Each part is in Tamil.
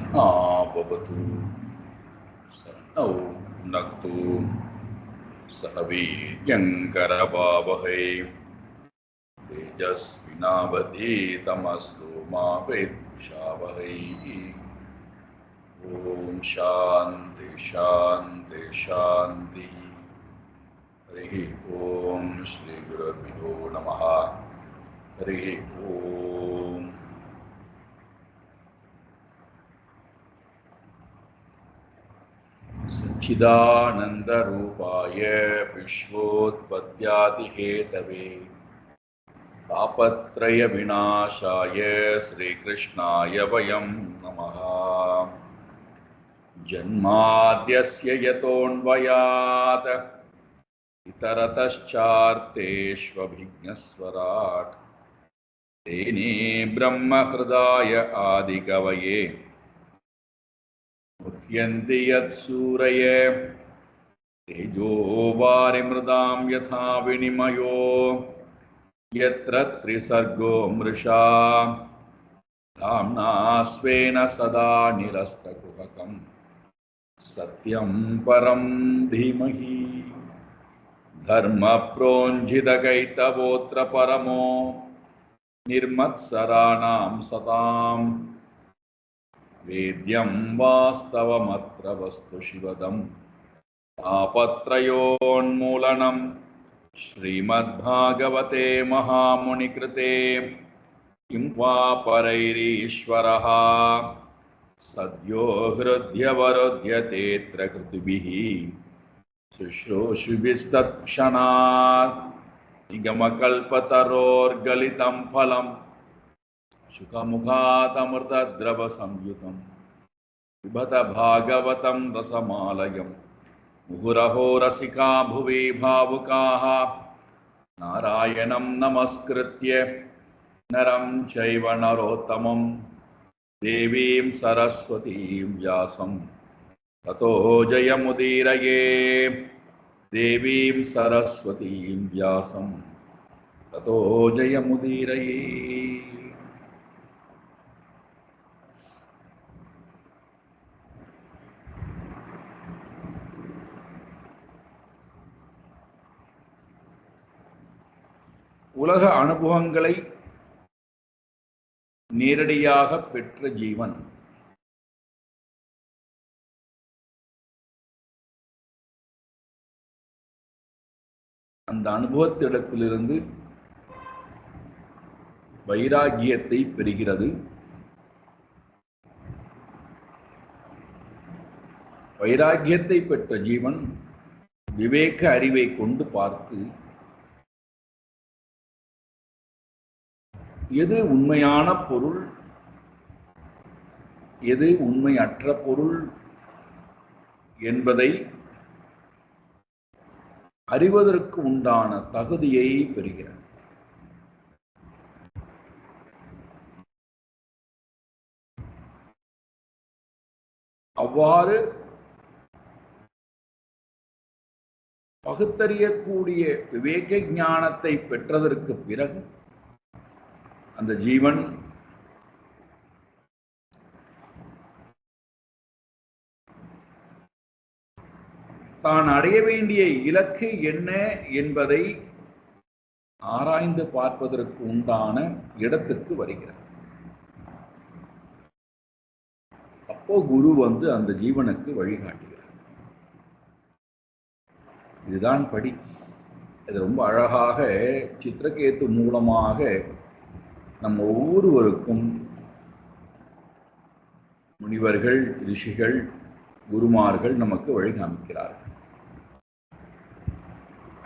सहनावतु सहनौ भुनक्तु सह वीर्यङ्करवावहै तेजस्विनावधीतमस्तु मा विद्विषावहै। ॐ शान्ति शान्ति शान्ति। हरिः ॐ श्रीगुरुभ्यो नमः। हरिः ॐ। सच्चिदानन्दरूपाय विश्वोत्पत्त्यादिहेतवे तापत्रयविनाशाय श्रीकृष्णाय वयं नमः। जन्माद्यस्य यतोऽन्वयात् इतरतश्चार्तेष्वभिज्ञस्वराट् तेने ब्रह्महृदाय आदिकवये मुह्यन्ति यत्सूरये तेजो वारिमृदां यथा विनिमयो यत्र त्रिसर्गो मृषा धाम्ना स्वेन सदा निरस्तकुहकं सत्यं परं धीमहि। धर्मप्रोञ्झितकैतवोऽत्र परमो निर्मत्सराणां सतां वेद्यं वास्तवमत्र वस्तु शिवदं तापत्रयोन्मूलनं श्रीमद्भागवते महामुनिकृते किं वा परैरीश्वरः सद्यो हृद्यवरुध्यतेऽत्र कृतिभिः शुश्रूषुभिस्तत्क्षणात् निगमकल्पतरोर्गलितं फलं शुकमुखादमृतद्रवसंयुतं पिबत भागवतं रसमालयं मुहुरहो रसिका भुवि भावुकाः नारायणं नमस्कृत्य नरं चैव नरोत्तमं देवीं सरस्वतीं व्यासं ततो जयमुदीरये। देवीं सरस्वतीं व्यासं ततो जयमुदीरये। உலக அனுபவங்களை நேரடியாக பெற்ற ஜீவன் அந்த அனுபவத்திடத்திலிருந்து வைராகியத்தை பெறுகிறது. வைராகியத்தை பெற்ற ஜீவன் விவேக அறிவை கொண்டு பார்த்து எது உண்மையான பொருள், எது உண்மையற்ற பொருள் என்பதை அறிவதற்கு உண்டான தகுதியை பெறுகிறார். அவ்வாறு பகுத்தறியக்கூடிய விவேக ஞானத்தை பெற்றதற்கு பிறகு அந்த ஜீவன் தான் அடைய வேண்டிய இலக்கு என்ன என்பதை ஆராய்ந்து பார்ப்பதற்கு உண்டான இடத்துக்கு வருகிறார். அப்போ குரு வந்து அந்த ஜீவனுக்கு வழிகாட்டுகிறார். இதுதான் படி. இது ரொம்ப அழகாக சித்திரகேது மூலமாக நம் ஒவ்வொருவருக்கும் முனிவர்கள், ரிஷிகள், குருமார்கள் நமக்கு வழிகாமிக்கிறார்கள்.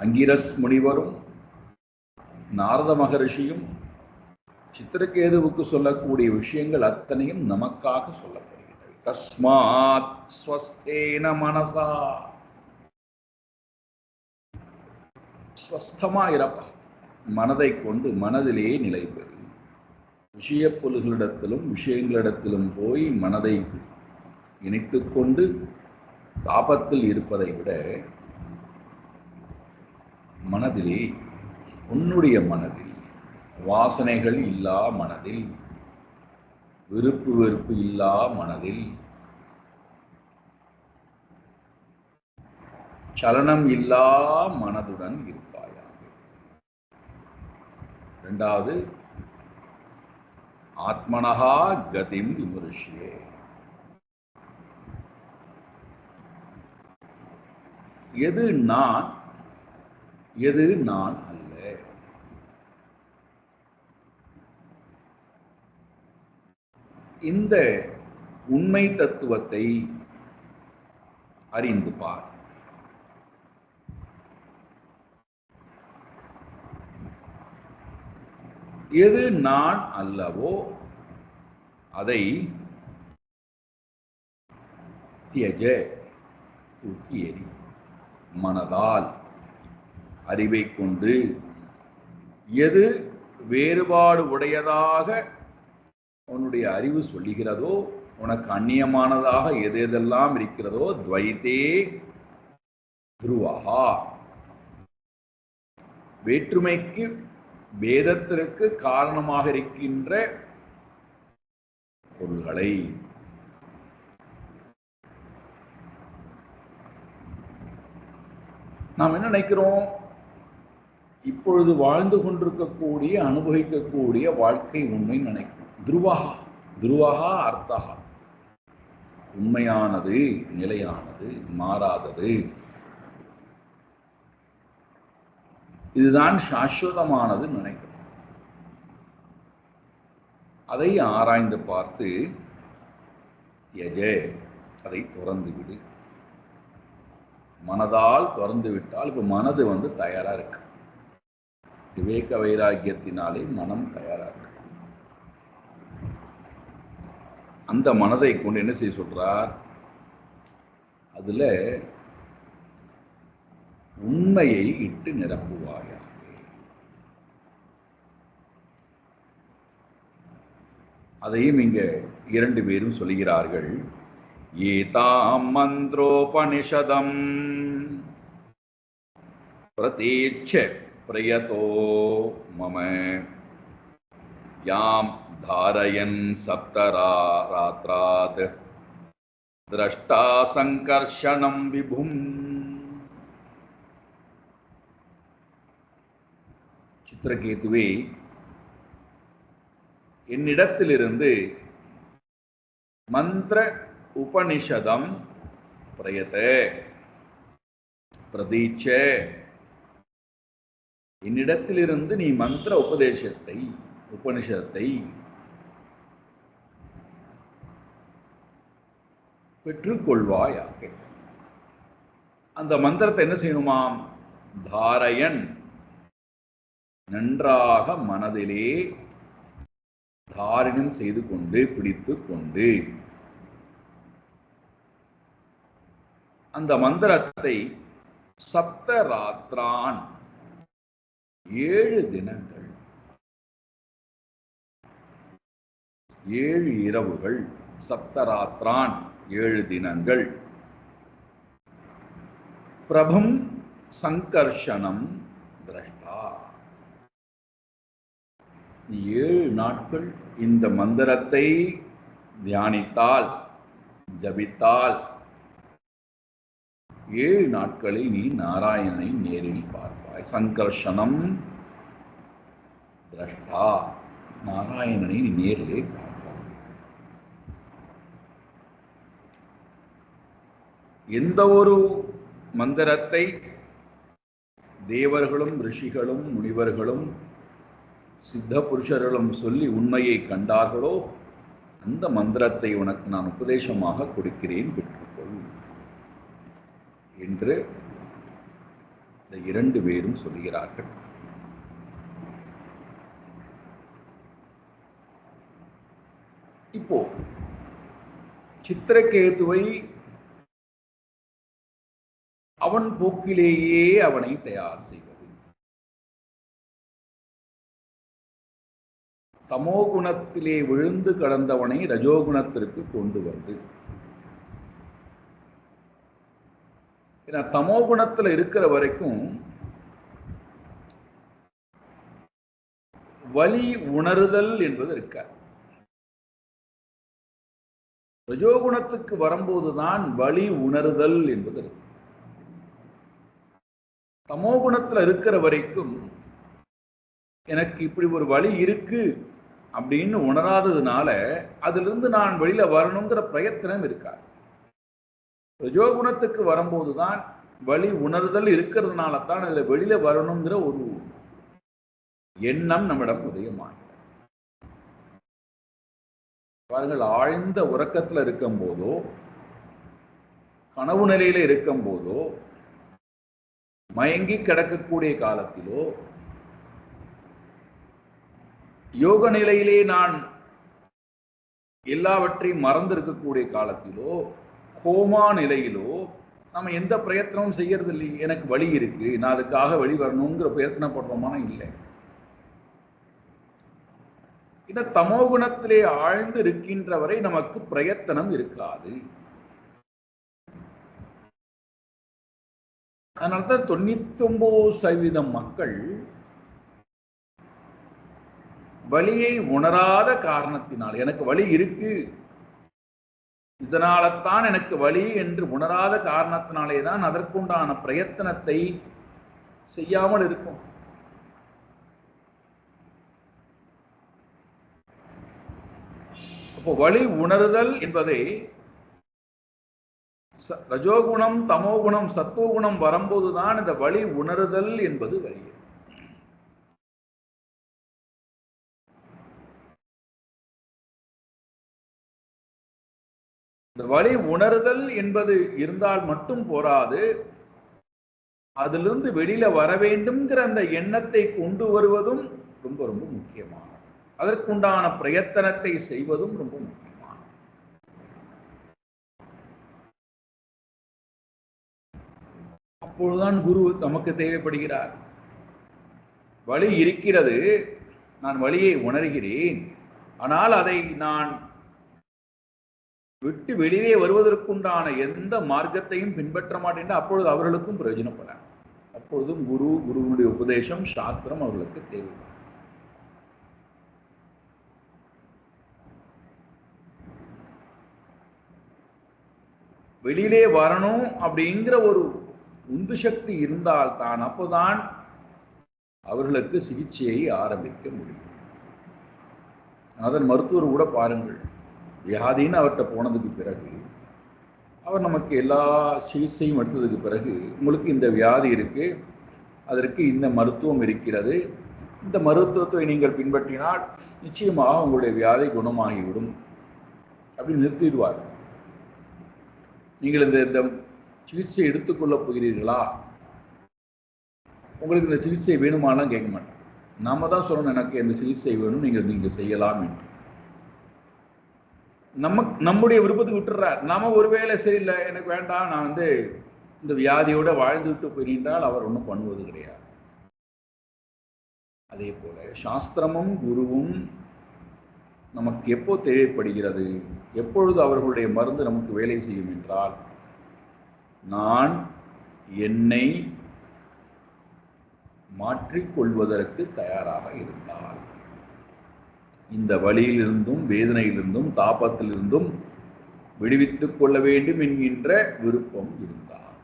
அங்கிரஸ் முனிவரும் நாரத மகரிஷியும் சித்திரகேதுவுக்கு சொல்லக்கூடிய விஷயங்கள் அத்தனையும் நமக்காக சொல்லப்படுகிறது. தஸ்மாத் ஸ்வஸ்தேன மனசா, ஸ்வஸ்தமா இருப்பா, மனதை கொண்டு மனதிலேயே நிலை பெறு. விஷய பொருள்களிடத்திலும் விஷயங்களிடத்திலும் போய் மனதை இணைத்து கொண்டு தாபத்தில் இருப்பதை விட மனதிலே, உன்னுடைய மனதில், வாசனைகள் இல்லா மனதில் விருப்பு வெறுப்பு இல்லா மனதில் சலனம் இல்லா மனதுடன் இருப்பாயாக. இரண்டாவது, ஆத்மனஹா கதிம் விமர்சியே. எது நான், எது நான் அல்ல. இந்த உண்மை தத்துவத்தை அறிந்து பார். எது நான் அல்லவோ அதை தியஜ, தூக்கி எறி. மனதால், அறிவை கொண்டு எது வேறுபாடு உடையதாக உன்னுடைய அறிவு சொல்லுகிறதோ, உனக்கு அந்நியமானதாக எது எதெல்லாம் இருக்கிறதோ, துவைத்தே துருவஹா, வேற்றுமைக்கு வேதத்திற்கு காரணமாக இருக்கின்ற பொருள்களை நாம் என்ன நினைக்கிறோம்? இப்பொழுது வாழ்ந்து கொண்டிருக்கக்கூடிய அனுபவிக்கக்கூடிய வாழ்க்கை உண்மை நினைக்கிறோம். துருவஹா, துருவஹா அர்த்தஹா, உண்மையானது, நிலையானது, மாறாதது, இதுதான் சாஸ்வதமானது நினைக்கிறோம். அதை ஆராய்ந்து பார்த்து தியஜ, அதை துறந்து விடு. மனதால் துறந்து விட்டால், இப்ப மனது தயாரா இருக்கு. விவேக வைராக்கியத்தினாலே மனம் தயாரா இருக்கு. அந்த மனதை கொண்டு என்ன செய்ய சொல்றார்? அதுல உண்மையை இட்டு நிரப்புவாயாக. அதையும் இங்க இரண்டு பேரும் சொல்கிறார்கள். ஏதாம் மந்த்ரோபனிஷதம் பிரதீட்ச பிரயதோ மம யாம் தாரயன் சப்தராத்ராத் திரஷ்டா சங்கர்ஷணம் விபும். சித்திரகேதுவே, என்னிடத்திலிருந்து மந்திர உபனிஷதம் பிரயத பிரதீட்ச, என்னிடத்திலிருந்து நீ மந்திர உபதேசத்தை, உபனிஷத்தை பெற்றுக்கொள்வாயாக. அந்த மந்திரத்தை என்ன செய்யணுமாம்? தாரயன், நன்றாக மனதிலே தாரினம் செய்து கொண்டு, பிடித்து கொண்டு, அந்த மந்திரத்தை சப்தராத்ரான், 7 தினங்கள், 7 இரவுகள், சப்தராத்ரான் 7 தினங்கள், பிரபம் சங்கர்ஷணம் திரஷ்டா, 7 நாட்கள் இந்த மந்திரத்தை தியானித்தால், ஜபித்தால், 7 நாட்களில் நீ நாராயணனை நேரில் பார்ப்பாய். சங்கர்ஷணம் திரஷ்டா, நாராயணனை நீ நேரிலே பார்ப்பாய். எந்த ஒரு மந்திரத்தை தேவர்களும் ரிஷிகளும் முனிவர்களும் சித்த புருஷர்களும் சொல்லி உண்மையை கண்டார்களோ, அந்த மந்திரத்தை உனக்கு நான் உபதேசமாக கொடுக்கிறேன், பெற்றுக்கொள் என்று இந்த 2 பேரும் சொல்கிறார்கள். இப்போ சித்திரகேதுவை அவன் போக்கிலேயே அவனை தயார் செய்வது, தமோ குணத்திலே விழுந்து கடந்தவனை ரஜோகுணத்திற்கு கொண்டு வந்து, ஏன்னா தமோ குணத்துல இருக்கிற வரைக்கும் வலி உணர்தல் என்பது இருக்காது. ரஜோகுணத்துக்கு வரும்போதுதான் வலி உணர்தல் என்பது இருக்கு. தமோ குணத்துல இருக்கிற வரைக்கும் எனக்கு இப்படி ஒரு வழி இருக்கு அப்படின்னு உணராததுனால அதிலிருந்து நான் வெளியில வரணுங்கிற பிரயத்தனம் இருக்காது. ரஜோகுணத்துக்கு வரும்போதுதான் வழி உணர்தல் இருக்கிறதுனால தான் அதுல வெளியில வரணுங்கிற ஒரு எண்ணம் நம்மிடம் உதயமாகும். பாருங்கள், ஆழ்ந்த உறக்கத்துல இருக்கும் போதோ கனவு நிலையில இருக்கும் போதோ மயங்கி கிடக்கக்கூடிய காலத்திலோ யோக நிலையிலே நான் எல்லாவற்றையும் மறந்திருக்கக்கூடிய காலத்திலோ கோமா நிலையிலோ நம்ம எந்த பிரயத்தனமும் செய்யறது இல்லை. எனக்கு வழி இருக்கு, நான் அதுக்காக வழி வரணுங்கிற பிரயத்தனப்படுறோமான இல்லை. இந்த தமோகுணத்திலே ஆழ்ந்து இருக்கின்ற வரை நமக்கு பிரயத்தனம் இருக்காது. அதனால்தான் 99% மக்கள் வலியை உணராத காரணத்தினால், எனக்கு வலி இருக்கு இதனால்தான் எனக்கு வலி என்று உணராத காரணத்தினாலே தான் அதற்குண்டான பிரயத்தனத்தை செய்யாமல் இருக்கும். அப்போ வலி உணர்தல் என்பதை ரஜோகுணம் தமோகுணம் சத்துவகுணம் வரும்போதுதான் இந்த வலி உணர்தல் என்பது வழி. இந்த வலி உணர்தல் என்பது இருந்தால் மட்டும் போராது, அதிலிருந்து வெளியில வர வேண்டும்ங்கிற அந்த எண்ணத்தை கொண்டு வருவதும் ரொம்ப ரொம்ப முக்கியமானது. அதற்குண்டான பிரயத்தனத்தை செய்வதும் ரொம்ப முக்கியமானது. அப்பொழுதுதான் குரு நமக்கு தேவைப்படுகிறார். வலி இருக்கிறது, நான் வலியை உணர்கிறேன், ஆனால் அதை நான் விட்டு வெளியே வருவதற்குண்டான எந்த மார்க்கத்தையும் பின்பற்ற மாட்டேன். அப்பொழுது அவர்களுக்கும் பிரயோஜனப்பட, அப்பொழுதும் குருவினுடைய உபதேசம் சாஸ்திரம் அவர்களுக்கு தேவைப்படும். வெளியிலே வரணும் அப்படிங்கிற ஒரு உந்து சக்தி இருந்தால்தான் அப்போதான் அவர்களுக்கு சிகிச்சையை ஆரம்பிக்க முடியும். அதன் மருத்துவர் கூட பாருங்கள், வியாதின்னு அவர்கிட்ட போனதுக்கு பிறகு அவர் நமக்கு எல்லா சிகிச்சையும் எடுத்ததுக்கு பிறகு, உங்களுக்கு இந்த வியாதி இருக்கு, அதற்கு இந்த மருத்துவம் இருக்கிறது, இந்த மருத்துவத்தை நீங்கள் பின்பற்றினால் நிச்சயமாக உங்களுடைய வியாதி குணமாகிவிடும் அப்படின்னு நிறுத்திடுவார். நீங்கள் இந்த சிகிச்சை எடுத்துக்கொள்ளப் போகிறீர்களா, உங்களுக்கு இந்த சிகிச்சை வேணுமாலாம் கேட்க மாட்டேன். நாம தான் சொல்லணும், எனக்கு இந்த சிகிச்சை வேணும், நீங்கள் செய்யலாம் என்று. நம்முடைய விருப்பத்துக்கு விட்டுறார். நாம ஒருவேளை சரியில்லை, எனக்கு வேண்டாம், நான் இந்த வியாதியோட வாழ்ந்து விட்டு போயிருந்தால் அவர் ஒன்றும் பண்ணுவது கிடையாது. அதே போல சாஸ்திரமும் குருவும் நமக்கு எப்போ தேவைப்படுகிறது, எப்பொழுது அவர்களுடைய மருந்து நமக்கு வேலை செய்யும் என்றால், நான் என்னை மாற்றிக்கொள்வதற்கு தயாராக இருந்தால், இந்த வலியிலிருந்தும் வேதனையிலிருந்தும் தாபத்திலிருந்தும் விடுவித்துக் கொள்ள வேண்டும் என்கின்ற விருப்பம் இருந்தால்,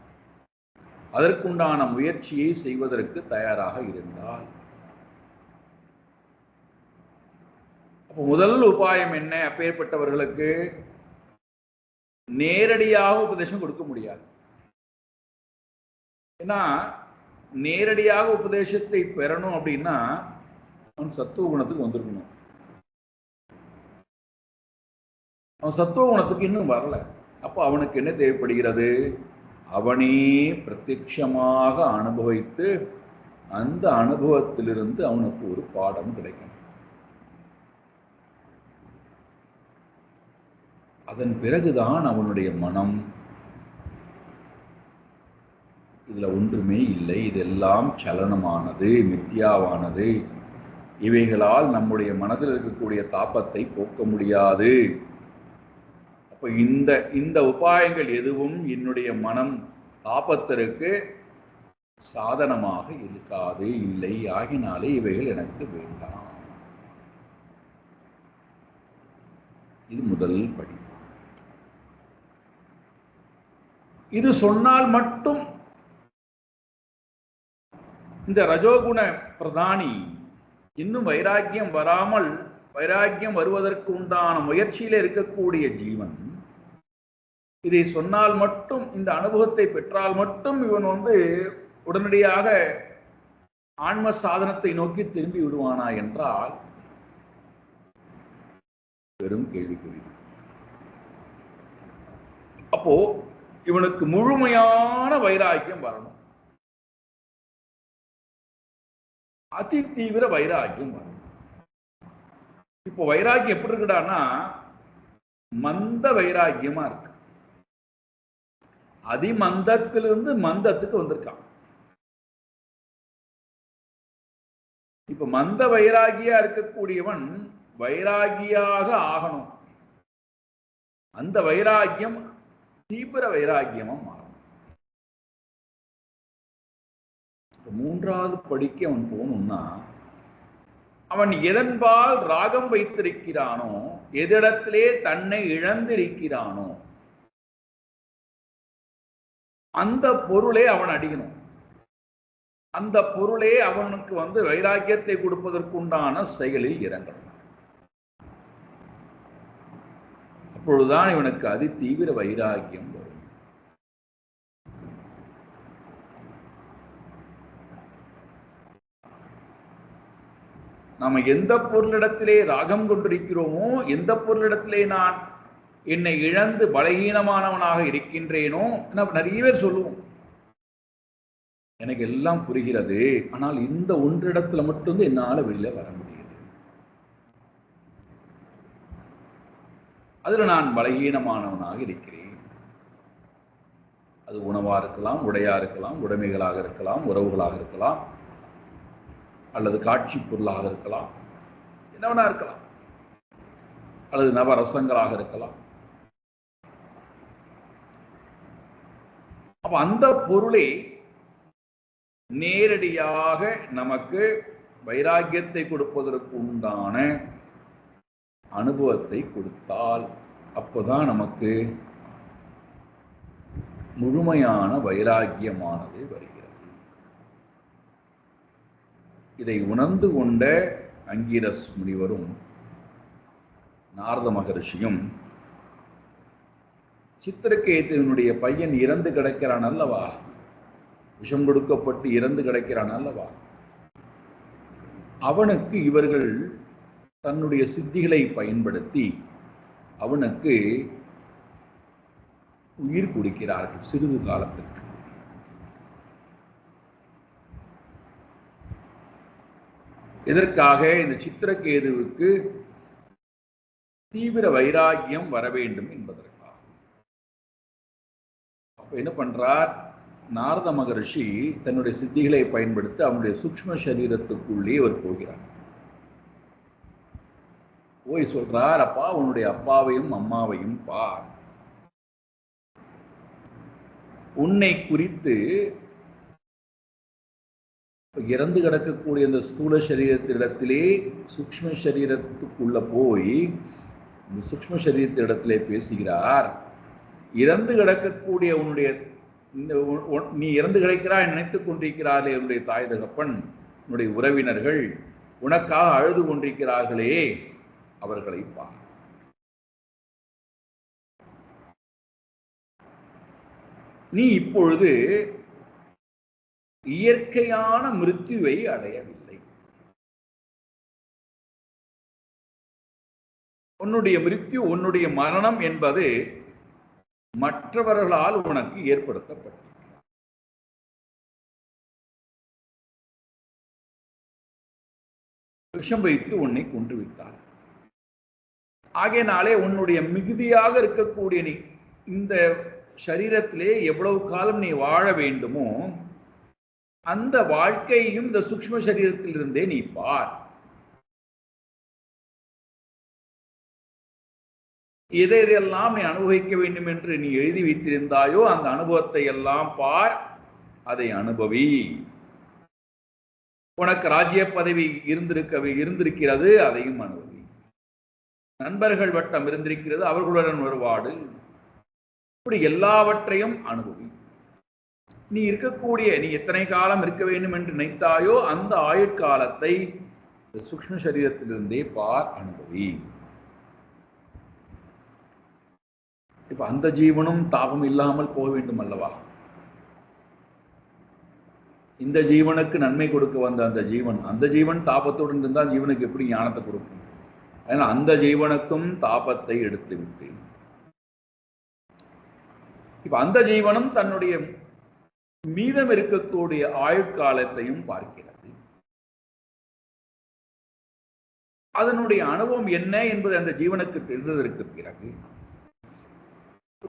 அதற்குண்டான முயற்சியை செய்வதற்கு தயாராக இருந்தால், அப்போ முதல் உபாயம் என்ன? அப்பேற்பட்டவர்களுக்கு நேரடியாக உபதேசம் கொடுக்க முடியாது. ஏன்னா நேரடியாக உபதேசத்தை பெறணும் அப்படின்னா அவன் சத்துவ குணத்துக்கு வந்திருக்கணும். அவன் சத்துவ குணத்துக்கு இன்னும் வரல. அப்போ அவனுக்கு என்ன தேவைப்படுகிறது? அவனே பிரத்யட்சமாக அனுபவித்து அந்த அனுபவத்திலிருந்து அவனுக்கு ஒரு பாடம் கிடைக்கும். அதன் பிறகுதான் அவனுடைய மனம் இதுல ஒன்றுமே இல்லை, இதெல்லாம் சலனமானது, மித்தியாவானது, இவைகளால் நம்முடைய மனதில் இருக்கக்கூடிய தாபத்தை போக்க முடியாது. அப்ப இந்த உபாயங்கள் எதுவும் என்னுடைய மனம் தாபத்திற்கு சாதனமாக இருக்காது, இல்லை, ஆகினாலே இவைகள் எனக்கு வேண்டாம். இது முதல் படி. இது சொன்னால் மட்டும் இந்த ரஜோகுண பிரதானி இன்னும் வைராக்கியம் வராமல், வைராக்கியம் வருவதற்கு உண்டான முயற்சியில இருக்கக்கூடிய ஜீவன் இதை சொன்னால் மட்டும், இந்த அனுபவத்தை பெற்றால் மட்டும் இவன் உடனடியாக ஆன்ம சாதனத்தை நோக்கி திரும்பி விடுவானா என்றால் பெரும் கேள்விக்குறி. அப்போ இவனுக்கு முழுமையான வைராக்கியம் வரணும், அதி தீவிர வைராக்கியம் வரணும். இப்போ வைராக்கியம் எப்படி இருக்குடான்னா மந்த வைராக்கியமா இருக்கு. அதிமந்தத்திலிருந்து மந்தத்துக்கு வந்திருக்கான். இப்ப மந்த வைராகியா இருக்கக்கூடியவன் வைராகியாக ஆகணும். அந்த வைராக்கியம் தீவிர வைராக்கியமா மாறும். மூன்றாவது படிக்கு அவன் போகணும்னா அவன் எதன்பால் ராகம் வைத்திருக்கிறானோ, எதிடத்திலே தன்னை இழந்திருக்கிறானோ அந்த பொருளே அவன் அடிக்கணும். அந்த பொருளே அவனுக்கு வைராக்கியத்தை கொடுப்பதற்குண்டான செயலில் இறங்கணும். அப்பொழுதுதான் இவனுக்கு அதி தீவிர வைராக்கியம் வரும். நாம எந்த பொருளிடத்திலே ராகம் கொண்டிருக்கிறோமோ, எந்த பொருளிடத்திலே நான் என்னை இழந்து பலகீனமானவனாக இருக்கின்றேனோ, நிறைய பேர் சொல்லுவோம், எனக்கு எல்லாம் புரிகிறது, ஆனால் இந்த ஒன்றிடத்துல மட்டும் என்னால வெளியில வர முடியாது, அதுல நான் பலகீனமானவனாக இருக்கிறேன். அது உணவா இருக்கலாம், உடையா இருக்கலாம், உடைமைகளாக இருக்கலாம், உறவுகளாக இருக்கலாம், அல்லது காட்சி பொருளாக இருக்கலாம், என்னவனா இருக்கலாம், அல்லது நவரசங்களாக இருக்கலாம். அப்ப அந்த பொருளை நேரடியாக நமக்கு வைராக்கியத்தை கொடுப்பதற்கு உண்டான அனுபவத்தை கொடுத்தால் அப்போதான் நமக்கு முழுமையான வைராக்கியமானது வருகிறது. இதை உணர்ந்து கொண்ட அங்கீரஸ் முனிவரும் நாரத மகரிஷியும் சித்திரகேதுவினுடைய பையன் இறந்து கிடக்கிறான் அல்லவா, விஷம் கொடுக்கப்பட்டு இறந்து கிடக்கிறான் அல்லவா, அவனுக்கு இவர்கள் தன்னுடைய சித்திகளை பயன்படுத்தி அவனுக்கு உயிர் கொடுக்கிறார்கள் சிறிது காலத்திற்கு. எதற்காக? இந்த சித்திரகேதுவுக்கு தீவிர வைராக்கியம் வர வேண்டும் என்பதற்காக. அப்ப என்ன பண்றார் நாரத மகரிஷி? தன்னுடைய சித்திகளை பயன்படுத்தி அவனுடைய சூக்ஷ்ம சரீரத்துக்குள்ளே அவர் போகிறார். போய் சொல்றார், அப்பா உன்னுடைய அப்பாவையும் அம்மாவையும் பார், உன்னை குறித்து இறந்து கிடக்கக்கூடிய இந்த ஸ்தூல சரீரத்திடத்திலே சூக்ஷ்ம சரீரத்துக்குள்ள போய் இந்த சூக்ஷ்ம சரீரத்திடத்திலே பேசுகிறார். இறந்து கிடக்கக்கூடிய உன்னுடைய நீ இறந்து கிடைக்கிறாய் நினைத்துக் கொண்டிருக்கிறார்களே உன்னுடைய தாய் தகப்பன், உன்னுடைய உறவினர்கள் உனக்காக அழுது கொண்டிருக்கிறார்களே, அவர்களை பார். நீ இப்பொழுது இயற்கையான மிருத்யுவை அடையவில்லை. உன்னுடைய மிருத்யு, உன்னுடைய மரணம் என்பது மற்றவர்களால் உனக்கு ஏற்படுத்தப்பட்டது. விஷம் வைத்து உன்னை கொன்று விட்டார். ஆகையினாலே உன்னுடைய மிகுதியாக இருக்கக்கூடிய நீ இந்த சரீரத்திலே எவ்வளவு காலம் நீ வாழ வேண்டுமோ அந்த வாழ்க்கையையும் இந்த சூக்ஷ்ம சரீரத்திலிருந்தே நீ பார். எதையெல்லாம் நீ அனுபவிக்க வேண்டும் என்று நீ எழுதி வைத்திருந்தாயோ அந்த அனுபவத்தை எல்லாம் பார், அதை அனுபவி. உனக்கு ராஜ்ய பதவி இருந்திருக்கிறது, அதையும் அனுபவி. நண்பர்கள் வட்டம் இருந்திருக்கிறது, அவர்களுடன் வருவாடு. இப்படி எல்லாவற்றையும் அனுபவி. நீ இருக்கக்கூடிய, நீ எத்தனை காலம் இருக்க வேண்டும் என்று நினைத்தாயோ அந்த ஆயுட்காலத்தை சூக்ஷ்ம சரீரத்திலிருந்தே பார், அனுபவி. இப்ப அந்த ஜீவனும் தாபம் இல்லாமல் போக வேண்டும் அல்லவா? இந்த ஜீவனுக்கு நன்மை கொடுக்க வந்த அந்த ஜீவன் தாபத்துடன் இருந்தால் ஜீவனுக்கு எப்படி ஞானத்தை கொடுக்கும்? அதனால் அந்த ஜீவனுக்கும் தாபத்தை எடுத்து விட்டு இப்ப அந்த ஜீவனும் தன்னுடைய மீதம் இருக்கக்கூடிய ஆயுட்காலத்தையும் பார்க்கிறது. அதனுடைய அனுபவம் என்ன என்பது அந்த ஜீவனுக்கு தெரிந்ததற்கு பிறகு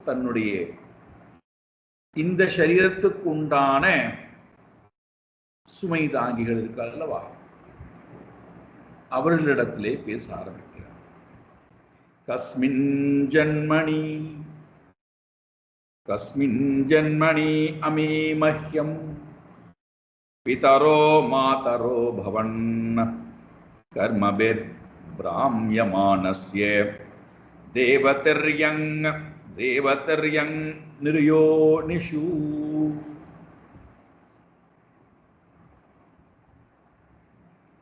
தன்னுடைய இந்த சரீரத்துக்கு உண்டான சுமை தாங்கிகள் இருக்க அல்லவா, அவர்களிடத்திலே பேச ஆரம்பிக்கிறார். கஸ்மின் ஜன்மணி அமீ மஹ்யம் பிதரோ மாதரோ பவன் கர்மபிர் பிராம்யமானஸ்ய தேவதர்யங் நிர்யோ நிஷு.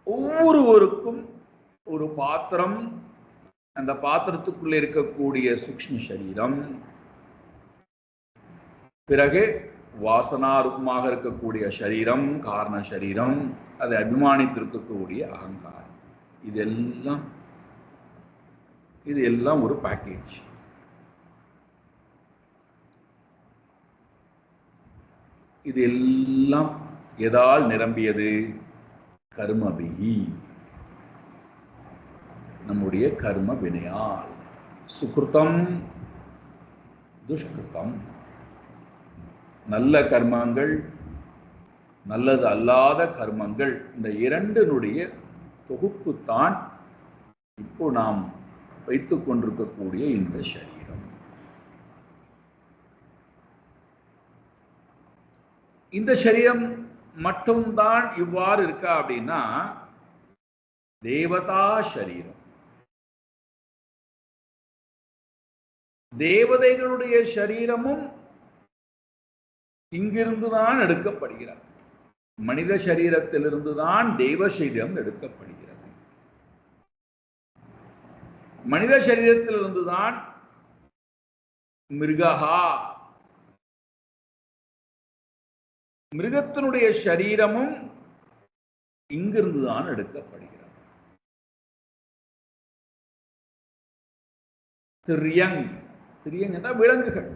ஒவ்வொருவருக்கும் ஒரு பாத்திரம், அந்த பாத்திரத்துக்குள்ளே இருக்கக்கூடிய சூக்ஷ்ம சரீரம், பிறகு வாசனாரூபமாக இருக்கக்கூடிய சரீரம், காரண சரீரம், அதை அபிமானித்திருக்கக்கூடிய அகங்காரம், இது எல்லாம் ஒரு பேக்கேஜ். இது எல்லாம் எதால் நிரம்பியது? கர்மபிகி, நம்முடைய கர்ம வினையால். சுக்ருதம் துஷ்கிருதம், நல்ல கர்மங்கள், நல்லது அல்லாத கர்மங்கள், இந்த இரண்டினுடைய தொகுப்புத்தான் இப்போ நாம் வைத்துக் கொண்டிருக்கக்கூடிய இந்த சரீரம். இந்த சரீரம் மட்டும்தான் இவ்வாறு இருக்கா அப்படின்னா, தேவதா சரீரம், தேவதைகளுடைய சரீரமும் இங்கிருந்துதான் எடுக்கப்படுகிறார். மனித சரீரத்திலிருந்துதான் தெய்வ சரீரம் எடுக்கப்படுகிறது. மனித சரீரத்திலிருந்துதான் மிருகா, மிருகத்தினுடைய சரீரமும் இங்கிருந்துதான் எடுக்கப்படுகிறது. திரியங் என்றால் விலங்குகள்.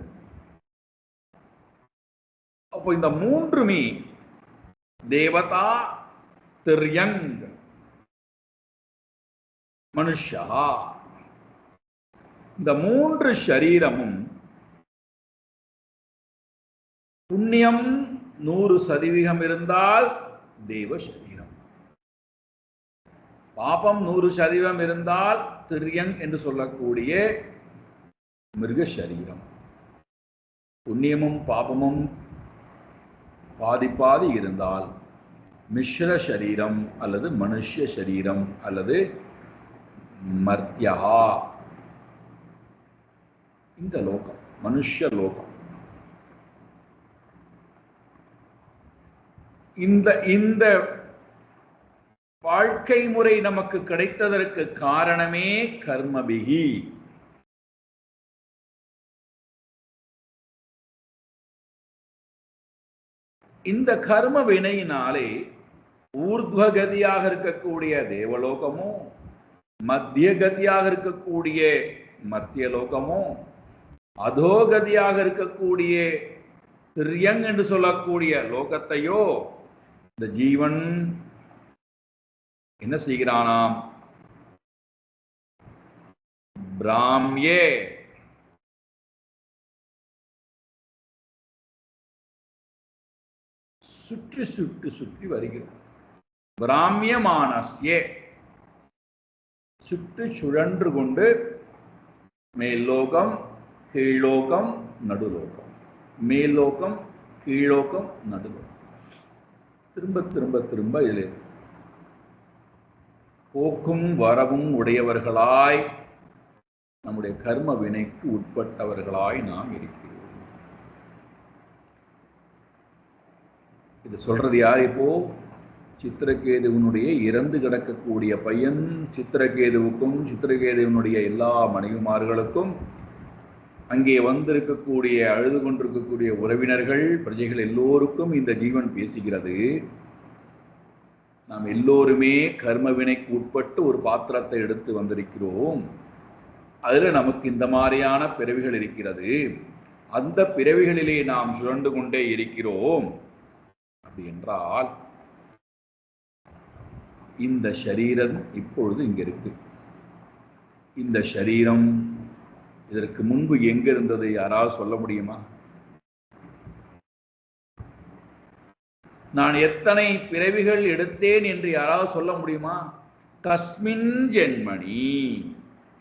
அப்போ இந்த மூன்றுமே தேவதா, திரியங், மனுஷா, இந்த மூன்று சரீரமும் புண்ணியம் 100% இருந்தால் தேவ சரீரம், பாபம் 100% இருந்தால் திரியங் என்று சொல்லக்கூடிய மிருக சரீரம். புண்ணியமும் பாபமும் பாதி இருந்தால் மிஸ்ர சரீரம் அல்லது மனுஷ்ய சரீரம் அல்லது மர்த்தியா, இந்த லோகம் மனுஷ்ய லோகம். இந்த வாழ்க்கை முறை நமக்கு கிடைத்ததற்கு காரணமே கர்மபிகி. இந்த கர்ம வினையினாலே ஊர்த்வகதியாக இருக்கக்கூடிய தேவலோகமோ, மத்திய கதியாக இருக்கக்கூடிய மத்திய லோகமோ, அதோகதியாக இருக்கக்கூடிய திரியங் என்று சொல்லக்கூடிய லோகத்தையோ இந்த ஜீவன் என்ன செய்கிறானாம்? பிராம்யே, சுற்றி வருகிறோம். பிராமியமானஸ்யே, சுற்றி சுழன்று கொண்டு மேல்லோகம், கீழோகம், நடுலோகம், மேல்லோகம், கீழோகம், நடுலோகம், திரும்ப இதில் போக்கும் வரவும் உடையவர்களாய் நம்முடைய கர்ம வினைக்கு உட்பட்டவர்களாய் நாம் இருக்கிறோம். இது சொல்றது யார்? இப்போ சித்திரகேதுவனுடைய இறந்து கிடக்கக்கூடிய பையன் சித்திரகேதுவுக்கும் சித்திரகேதுவனுடைய எல்லா மனைவிமார்களுக்கும் அங்கே வந்திருக்கக்கூடிய அழுது கொண்டிருக்கக்கூடிய உறவினர்கள் பிரஜைகள் எல்லோருக்கும் இந்த ஜீவன் பேசுகிறது. நாம் எல்லோருமே கர்ம வினைக்கு உட்பட்டு ஒரு பாத்திரத்தை எடுத்து வந்திருக்கிறோம். அதுல நமக்கு இந்த மாதிரியான பிறவிகள் இருக்கிறது. அந்த பிறவிகளிலே நாம் சுழண்டு கொண்டே இருக்கிறோம். அப்படி என்றால் இந்த சரீரம் இப்பொழுது இங்க இருக்கு. இந்த சரீரம் இதற்கு முன்பு எங்க இருந்தது? யாராவது சொல்ல முடியுமா? நான் எத்தனை பிறவிகள் எடுத்தேன் என்று யாராவது சொல்ல முடியுமா? கஸ்மின் ஜென்மணி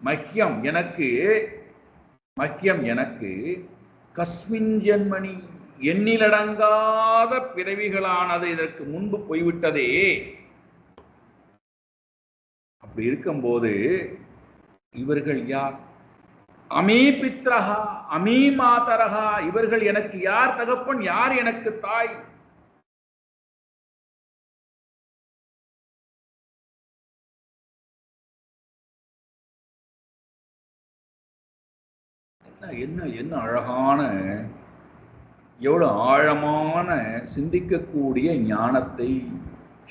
மஹ்யம் எனக்கு கஸ்மின் ஜென்மணி எண்ணிலடங்காத பிறவிகளானது இதற்கு முன்பு போய்விட்டதே. அப்படி இருக்கும்போது இவர்கள் யார்? அமீ பித்ரஹா அமீ மாதரஹா, இவர்கள் எனக்கு யார் தகப்பன், யார் எனக்கு தாய்? என்ன என்ன அழகான, எவ்வளவு ஆழமான சிந்திக்கக்கூடிய ஞானத்தை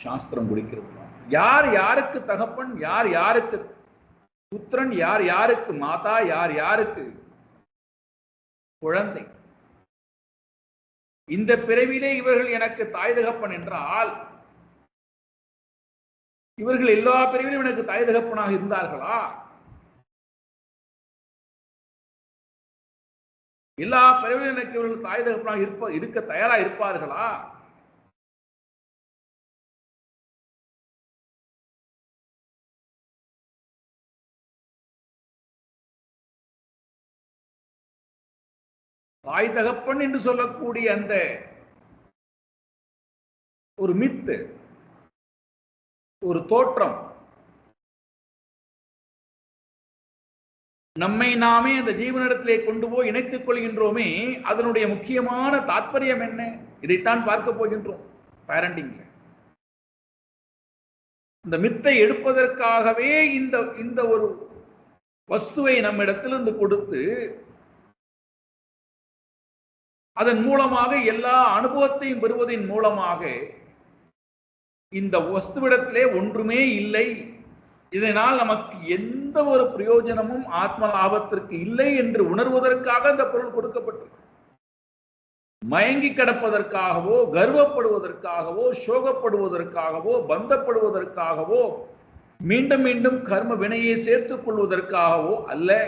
சாஸ்திரம் கொடுக்கிறது. யார் யாருக்கு தகப்பன், யார் யாருக்கு புத்திரன், யார் யாருக்கு மாதா, யார் யாருக்கு குழந்தை? இந்த பிறவிலே இவர்கள் எனக்கு தாய் தகப்பன் என்றால் இவர்கள் எல்லா பிறவிலும் எனக்கு தாய் தகப்பனாக இருந்தார்களா? எல்லா பிறவிலும் எனக்கு இவர்கள் தாய் தகப்பனாக இருக்க தயாரா இருப்பார்களா? தாய் தகப்பன் என்று சொல்லக்கூடிய அந்த ஒரு மித்து, ஒரு தோற்றம், நம்மை நாமே அந்த ஜீவனிடத்திலே கொண்டு போய் இணைத்துக் கொள்கின்றோமே, அதனுடைய முக்கியமான தாற்பயம் என்ன? இதைத்தான் பார்க்க போகின்றோம் பேரண்டிங்ல. இந்த மித்தை எடுப்பதற்காகவே இந்த ஒரு வஸ்துவை நம்மிடத்திலிருந்து கொடுத்து அதன் மூலமாக எல்லா அனுபவத்தையும் பெறுவதன் மூலமாக இந்த வஸ்துவிடத்திலே ஒன்றுமே இல்லை, இதனால் நமக்கு எந்த ஒரு பிரயோஜனமும் ஆத்ம லாபத்திற்கு இல்லை என்று உணர்வதற்காக இந்த பொருள் கொடுக்கப்பட்டது. மயங்கி கிடப்பதற்காகவோ, கர்வப்படுவதற்காகவோ, சோகப்படுவதற்காகவோ, பந்தப்படுவதற்காகவோ, மீண்டும் மீண்டும் கர்ம வினையை சேர்த்துக் கொள்வதற்காகவோ அல்ல.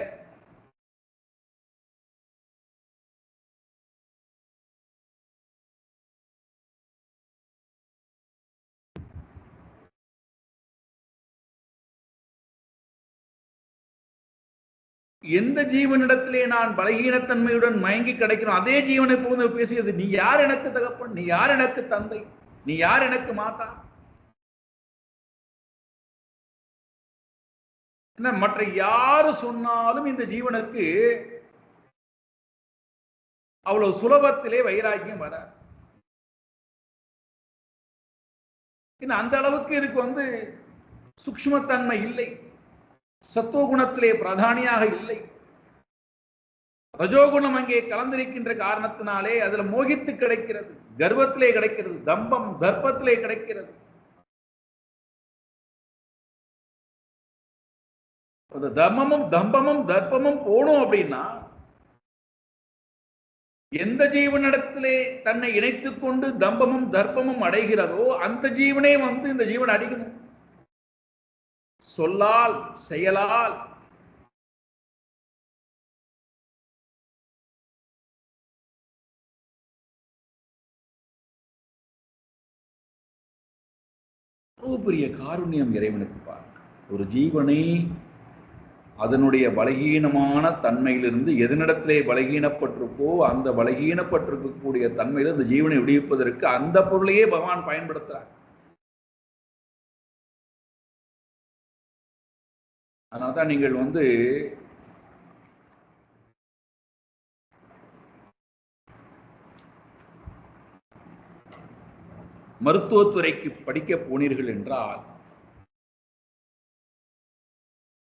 எந்த ஜீவனிடத்திலே நான் பலகீனத்தன்மையுடன் மயங்கி கிடைக்கிறோம், அதே ஜீவனை போது பேசியது, நீ யார் எனக்கு தகப்பன், நீ யார் எனக்கு தந்தை, நீ யார் எனக்கு மாதா? என்ன மற்ற யாரு சொன்னாலும் இந்த ஜீவனுக்கு அவ்வளவு சுலபத்திலே வைராக்கியம் வராது. அந்த அளவுக்கு இதுக்கு சூக்ஷ்மத்தன்மை இல்லை, சத்துவகுணத்திலே பிரதானியாக இல்லை. ரஜோகுணம் அங்கே கலந்திருக்கின்ற காரணத்தினாலே அதுல மோகித்து கிடைக்கிறது, கர்வத்திலே கிடைக்கிறது, தம்பம் தர்ப்பத்திலே கிடைக்கிறது. தம்பமும் தர்ப்பமும் போணும் அப்படின்னா எந்த ஜீவனிடத்திலே தன்னை இணைத்துக் கொண்டு தம்பமும் தர்ப்பமும் அடைகிறதோ அந்த ஜீவனே இந்த ஜீவன் அடிக்கணும், சொல்லால் செயலால். பெரிய காருண்யம் இறைவனுக்கு பாருங்க. ஒரு ஜீவனை அதனுடைய பலகீனமான தன்மையிலிருந்து எதனிடத்திலே பலகீனப்பட்டிருக்கோ அந்த பலகீனப்பட்டிருக்கக்கூடிய தன்மையில இந்த ஜீவனை விடுவிப்பதற்கு அந்த பொருளையே பகவான் பயன்படுத்துறார். அதனால்தான் நீங்கள் மருத்துவத்துறைக்கு படிக்க போனீர்கள் என்றால்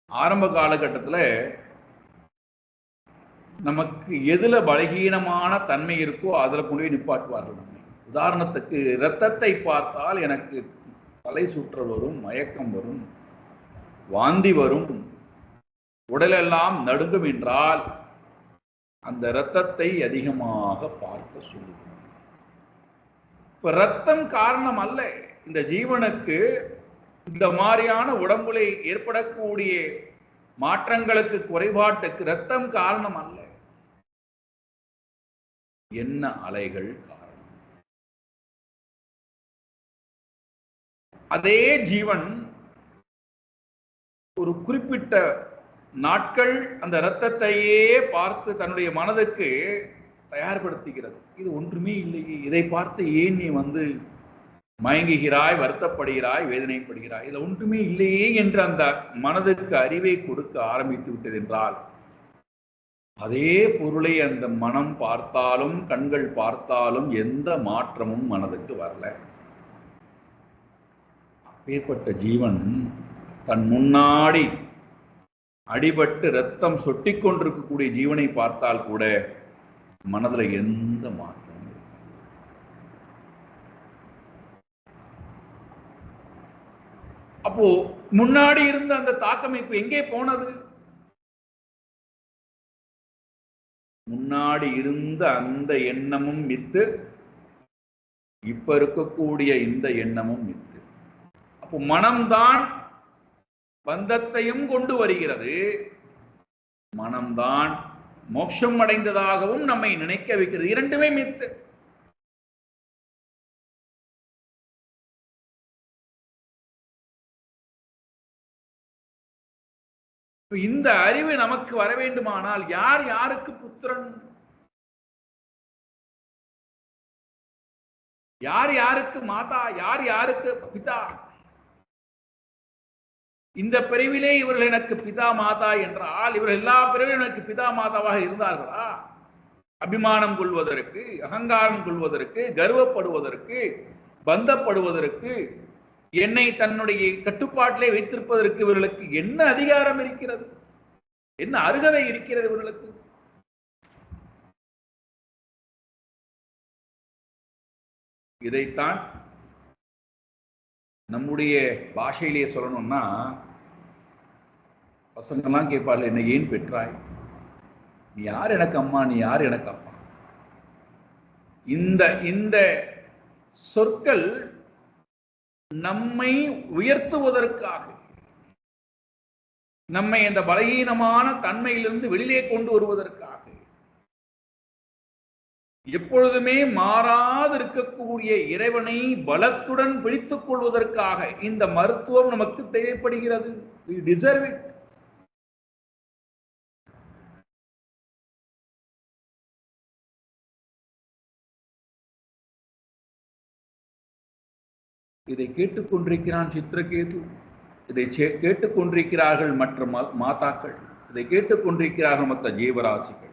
ஆரம்ப காலகட்டத்தில் நமக்கு எதுல பலகீனமான தன்மை இருக்கோ அதுல கொண்டு போய் நிப்பாட்டுவார்கள் நம்மை. உதாரணத்துக்கு இரத்தத்தை பார்த்தால் எனக்கு தலை சுற்றல் வரும், மயக்கம் வரும், வாந்தி வரும், உடலெல்லாம் நடுங்கும் என்றால் அந்த இரத்தத்தை அதிகமாக பார்க்க சொல்லுது. இப்ப இரத்தம் காரணம் அல்ல இந்த ஜீவனுக்கு இந்த மாதிரியான உடம்புல ஏற்படக்கூடிய மாற்றங்களுக்கு, குறைபாட்டுக்கு இரத்தம் காரணம் அல்ல, என்ன அலைகள் காரணம். அதே ஜீவன் ஒரு குறிப்பிட்ட நாட்கள் அந்த இரத்தத்தையே பார்த்து தன்னுடைய மனதுக்கு தயார்படுத்துகிறது. இது ஒன்றுமே இல்லையே, இதை பார்த்து ஏன் நீ மயங்குகிறாய், வருத்தப்படுகிறாய், வேதனைப்படுகிறாய், இதுல ஒன்றுமே இல்லையே என்று அந்த மனதுக்கு அறிவை கொடுக்க ஆரம்பித்து விட்டது என்றால் அதே பொருளை அந்த மனம் பார்த்தாலும் கண்கள் பார்த்தாலும் எந்த மாற்றமும் மனதுக்கு வரல. அப்பேற்பட்ட ஜீவன் தன் முன்னாடி அடிபட்டு ரத்தம் சொட்டி கொண்டிருக்கக்கூடிய ஜீவனை பார்த்தால் கூட மனதுல எந்த மாற்றம். அப்போ முன்னாடி இருந்த அந்த தாக்கம் இப்ப எங்கே போனது? முன்னாடி இருந்த அந்த எண்ணமும் மித்து, இப்ப இருக்கக்கூடிய இந்த எண்ணமும் மித்து. அப்போ மனம்தான் பந்தத்தையும் கொண்டு வருகிறது, மனம்தான் மோட்சம் அடைந்ததாகவும் நம்மை நினைக்க வைக்கிறது. இரண்டுமே மித்து. இந்த அறிவு நமக்கு வர வேண்டுமானால் யார் யாருக்கு புத்திரன், யார் யாருக்கு மாதா, யார் யாருக்கு பிதா? இந்த பிரிவிலே இவர்கள் எனக்கு பிதா மாதா என்றால் இவர்கள் எல்லா பிரிவிலும் எனக்கு பிதா மாதாவாக இருந்தார்களா? அபிமானம் கொள்வதற்கு, அகங்காரம் கொள்வதற்கு, கர்வப்படுவதற்கு, பந்தப்படுவதற்கு, என்னை தன்னுடைய கட்டுப்பாட்டிலே வைத்திருப்பதற்கு இவர்களுக்கு என்ன அதிகாரம் இருக்கிறது? என்ன அருகதை இருக்கிறது இவர்களுக்கு? இதைத்தான் நம்முடைய பாஷையிலேயே சொல்லணும்னா, பசங்கெல்லாம் கேட்பார்கள், என்னை ஏன் பெற்றாய்? நீ யார் எனக்கு அம்மா, நீ யார் எனக்கு அப்பா? இந்த சொற்கள் நம்மை உயர்த்துவதற்காக, நம்மை இந்த பலகீனமான தன்மையிலிருந்து வெளியே கொண்டு வருவதற்காக, எப்பொழுதுமே மாறாது இருக்கக்கூடிய இறைவனை பலத்துடன் பிடித்துக் கொள்வதற்காக இந்த மருத்துவம் நமக்கு தேவைப்படுகிறது. We deserve it. இதை கேட்டுக்கொண்டிருக்கிறான் சித்திரகேது, இதை கேட்டுக்கொண்டிருக்கிறார்கள் மற்ற மாதாக்கள், இதை கேட்டுக்கொண்டிருக்கிறார்கள் மற்ற ஜீவராசிகள்.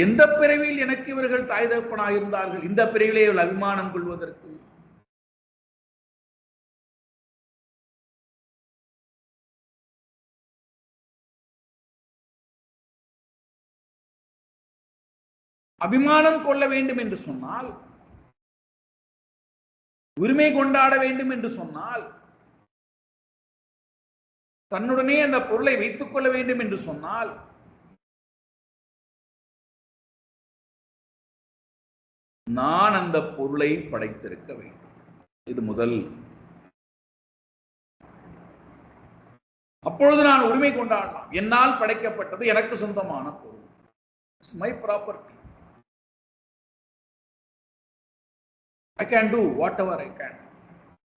எந்த பிறவியில் எனக்கு இவர்கள் தாய் தகப்பனாக இருந்தார்கள்? இந்த பிறவிலே இவர்கள் அபிமானம் கொள்வதற்கு, அபிமானம் கொள்ள வேண்டும் என்று சொன்னால், உரிமை கொண்டாட வேண்டும் என்று சொன்னால், தன்னுடனே அந்த பொருளை வைத்துக் கொள்ள வேண்டும் என்று சொன்னால், நான் அந்த பொருளை படைத்திருக்க வேண்டும். இது முதல். அப்பொழுது நான் உரிமை கொண்டாடலாம். என்னால் படைக்கப்பட்டது, எனக்கு சொந்தமான பொருள். It's my property. I can do whatever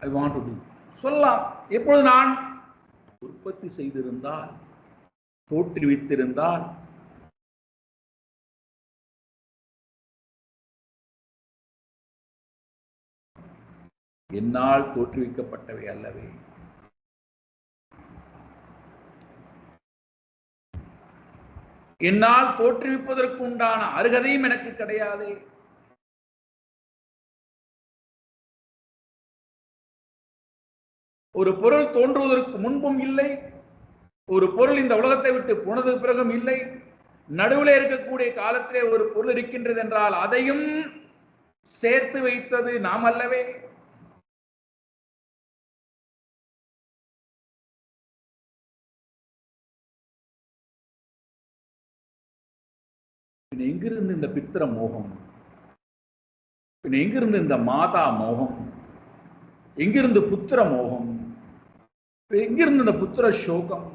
I want to do. சொல்லலாம். எப்பொழுது நான் உற்பத்தி செய்திருந்தால், தோற்றுவித்திருந்தால், என்னால் தோற்றுவிக்கப்பட்டவை அல்லவே. என்னால் தோற்றுவிப்பதற்கு உண்டான அருகதையும் எனக்கு கிடையாது. ஒரு பொருள் தோன்றுவதற்கு முன்பும் இல்லை, ஒரு பொருள் இந்த உலகத்தை விட்டு போனது பிறகும் இல்லை. நடுவில் இருக்கக்கூடிய காலத்திலே ஒரு பொருள் இருக்கின்றது என்றால் அதையும் சேர்த்து வைத்தது நாம் அல்லவே. எங்கிருந்து இந்த பித்திர மோகம்? எங்கிருந்து இந்த மாதா மோகம்? எங்கிருந்து புத்திர மோகம்? எங்கிருந்து இந்த புத்திர சோகம்?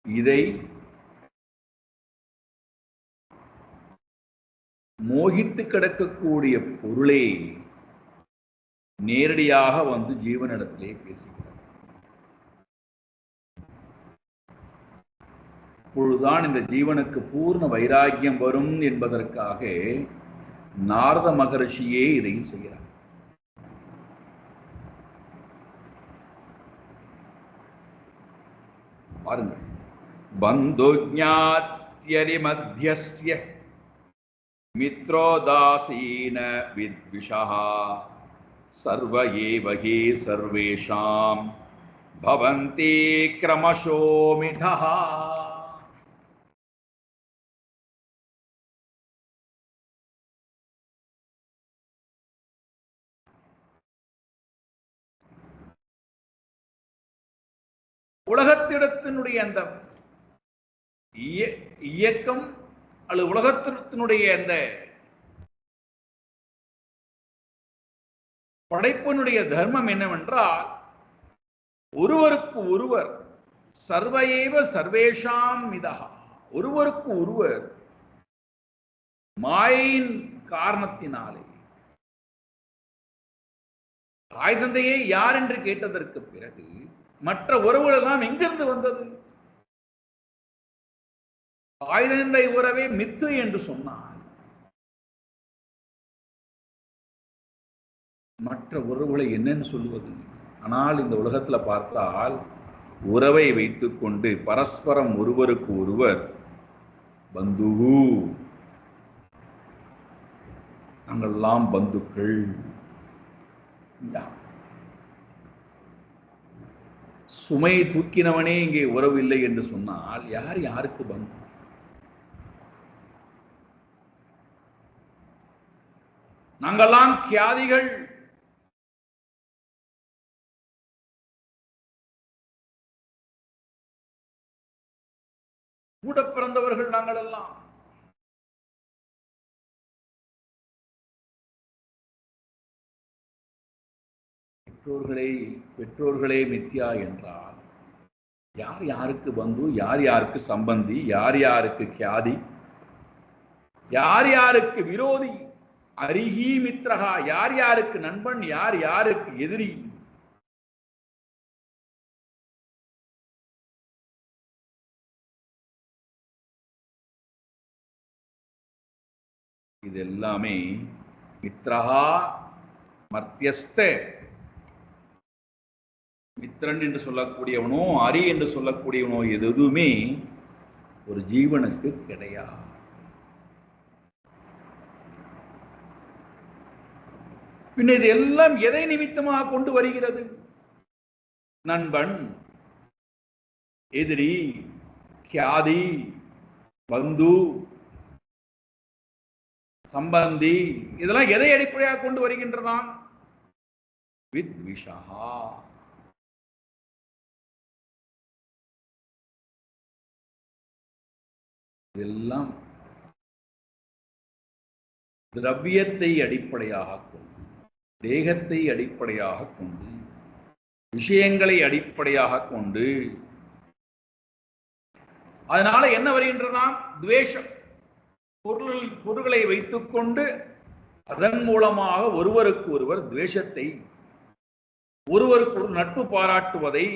இதை மோகித்து கிடக்கக்கூடிய பொருளே நேரடியாக வந்து ஜீவனிடத்திலே பேசுகிறார். அப்பொழுதுதான் இந்த ஜீவனுக்கு பூர்ண வைராக்கியம் வரும் என்பதற்காக நாரத மகரிஷியே இதை செய்கிறார். பாருங்கள், பந்து ஞாத்யரி மத்யஸ்ய மித்ரோதாசீன வித்விஷஹ சர்வ ஏவகே சர்வேஷாம் பவந்தி க்ரமஷோமிதஹ. உலகத்திடத்தினுடைய அந்த இயக்கம் அல்லது உலகத்தினுடைய அந்த படைப்பினுடைய தர்மம் என்னவென்றால், ஒருவருக்கு ஒருவர் சர்வஏவ சர்வேஷாம் மிதா, ஒருவருக்கு ஒருவர் மாயின் காரணத்தினாலே. தாய் தந்தையை யார் என்று கேட்டதற்கு பிறகு மற்ற உறவுகள் எல்லாம் எங்கிருந்து வந்தது? தாய் தந்தை உறவே மித்து என்று சொன்னார். மற்ற உறவுகளை என்னன்னு சொல்லுவது? ஆனால் இந்த உலகத்துல பார்த்தால் உறவை வைத்துக் கொண்டு பரஸ்பரம் ஒருவருக்கு ஒருவர் பந்து, நாங்கள்லாம் பந்துக்கள். சுமை தூக்கினவனே இங்கே உறவு இல்லை என்று சொன்னால் யார் யாருக்கு பந்து? நாங்கெல்லாம் கியாதிகள். கூட பிறந்தவர்கள் நாங்கள் எல்லாம். பெற்றோர்களே மித்யா என்றால் யார் யாருக்கு பந்து, யார் யாருக்கு சம்பந்தி, யார் யாருக்கு கியாதி, யார் யாருக்கு விரோதி? அரிஹி மித்ரஹா, யார் யாருக்கு நண்பன், யார் யாருக்கு எதிரி? இது எல்லாமே மித்ரஹா மர்த்தியஸ்த, மித்ரன் என்று சொல்லக்கூடியவனோ அரி என்று சொல்லக்கூடியவனோ எதுவுமே ஒரு ஜீவனுக்கு கிடையாது. பின்ன இது எல்லாம் எதை நிமித்தமாக கொண்டு வருகிறது? நண்பன், எதிரி, கியாதி, பந்து, சம்பந்தி, இதெல்லாம் எதை அடிப்படையாக கொண்டு வருகின்றதான்? வித்விஷா. இதெல்லாம் திரவியத்தை அடிப்படையாக கொண்டு, தேகத்தை அடிப்படையாக கொண்டு, விஷயங்களை அடிப்படையாக கொண்டு, அதனால என்ன வருகின்றதாம்? துவேஷம். பொருள்களை வைத்துக் கொண்டு அதன் மூலமாக ஒருவருக்கு ஒருவர் துவேஷத்தை, ஒருவருக்கு ஒரு நட்பு பாராட்டுவதை,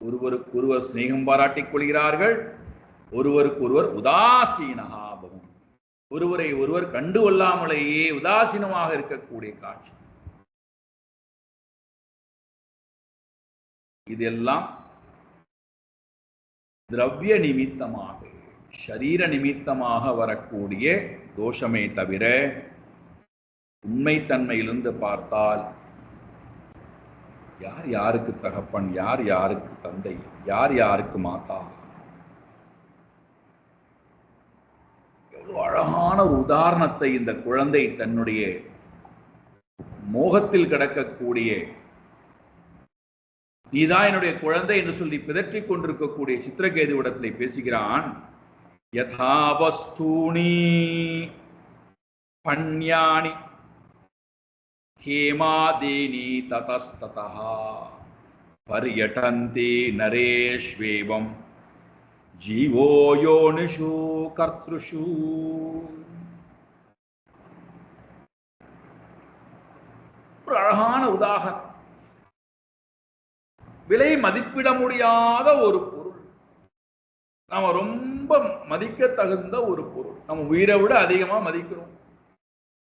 ஒருவருக்கு ஒருவர் சிநேகம் பாராட்டிக் கொள்கிறார்கள், ஒருவருக்கு ஒருவர் உதாசீனகாபவம், ஒருவரை ஒருவர் கண்டு கொள்ளாமலேயே உதாசீனமாக இருக்கக்கூடிய காட்சி. இதெல்லாம் திரவிய நிமித்தமாக, ஷரீர நிமித்தமாக வரக்கூடிய தோஷமே தவிர உண்மைத்தன்மையிலிருந்து பார்த்தால் யார் யாருக்கு தகப்பன், யார் யாருக்கு தந்தை, யார் யாருக்கு மாதா. எவ்வளவு அழகான ஒரு உதாரணத்தை இந்த குழந்தை தன்னுடைய மோகத்தில் கிடக்கக்கூடிய, நீதான் என்னுடைய குழந்தை என்று சொல்லி பிதற்றிக் கொண்டிருக்கக்கூடிய சித்திரகேதுவிடத்திலே பேசுகிறான். யதா வஸ்தூனி பண்யாணி ஹேமாதீனி ததஸ்ததஹ பர்யடந்தி நரேஷ்வேவம் ஜீவோ யோனிஷு கர்த்ருஷு. ஒரு அழகான உதாரணம். விலை மதிப்பிட முடியாத ஒரு பொருள், நாம ரொம்ப மதிக்க தகுந்த ஒரு பொருள், நம்ம உயிரை விட அதிகமா மதிக்கிறோம்.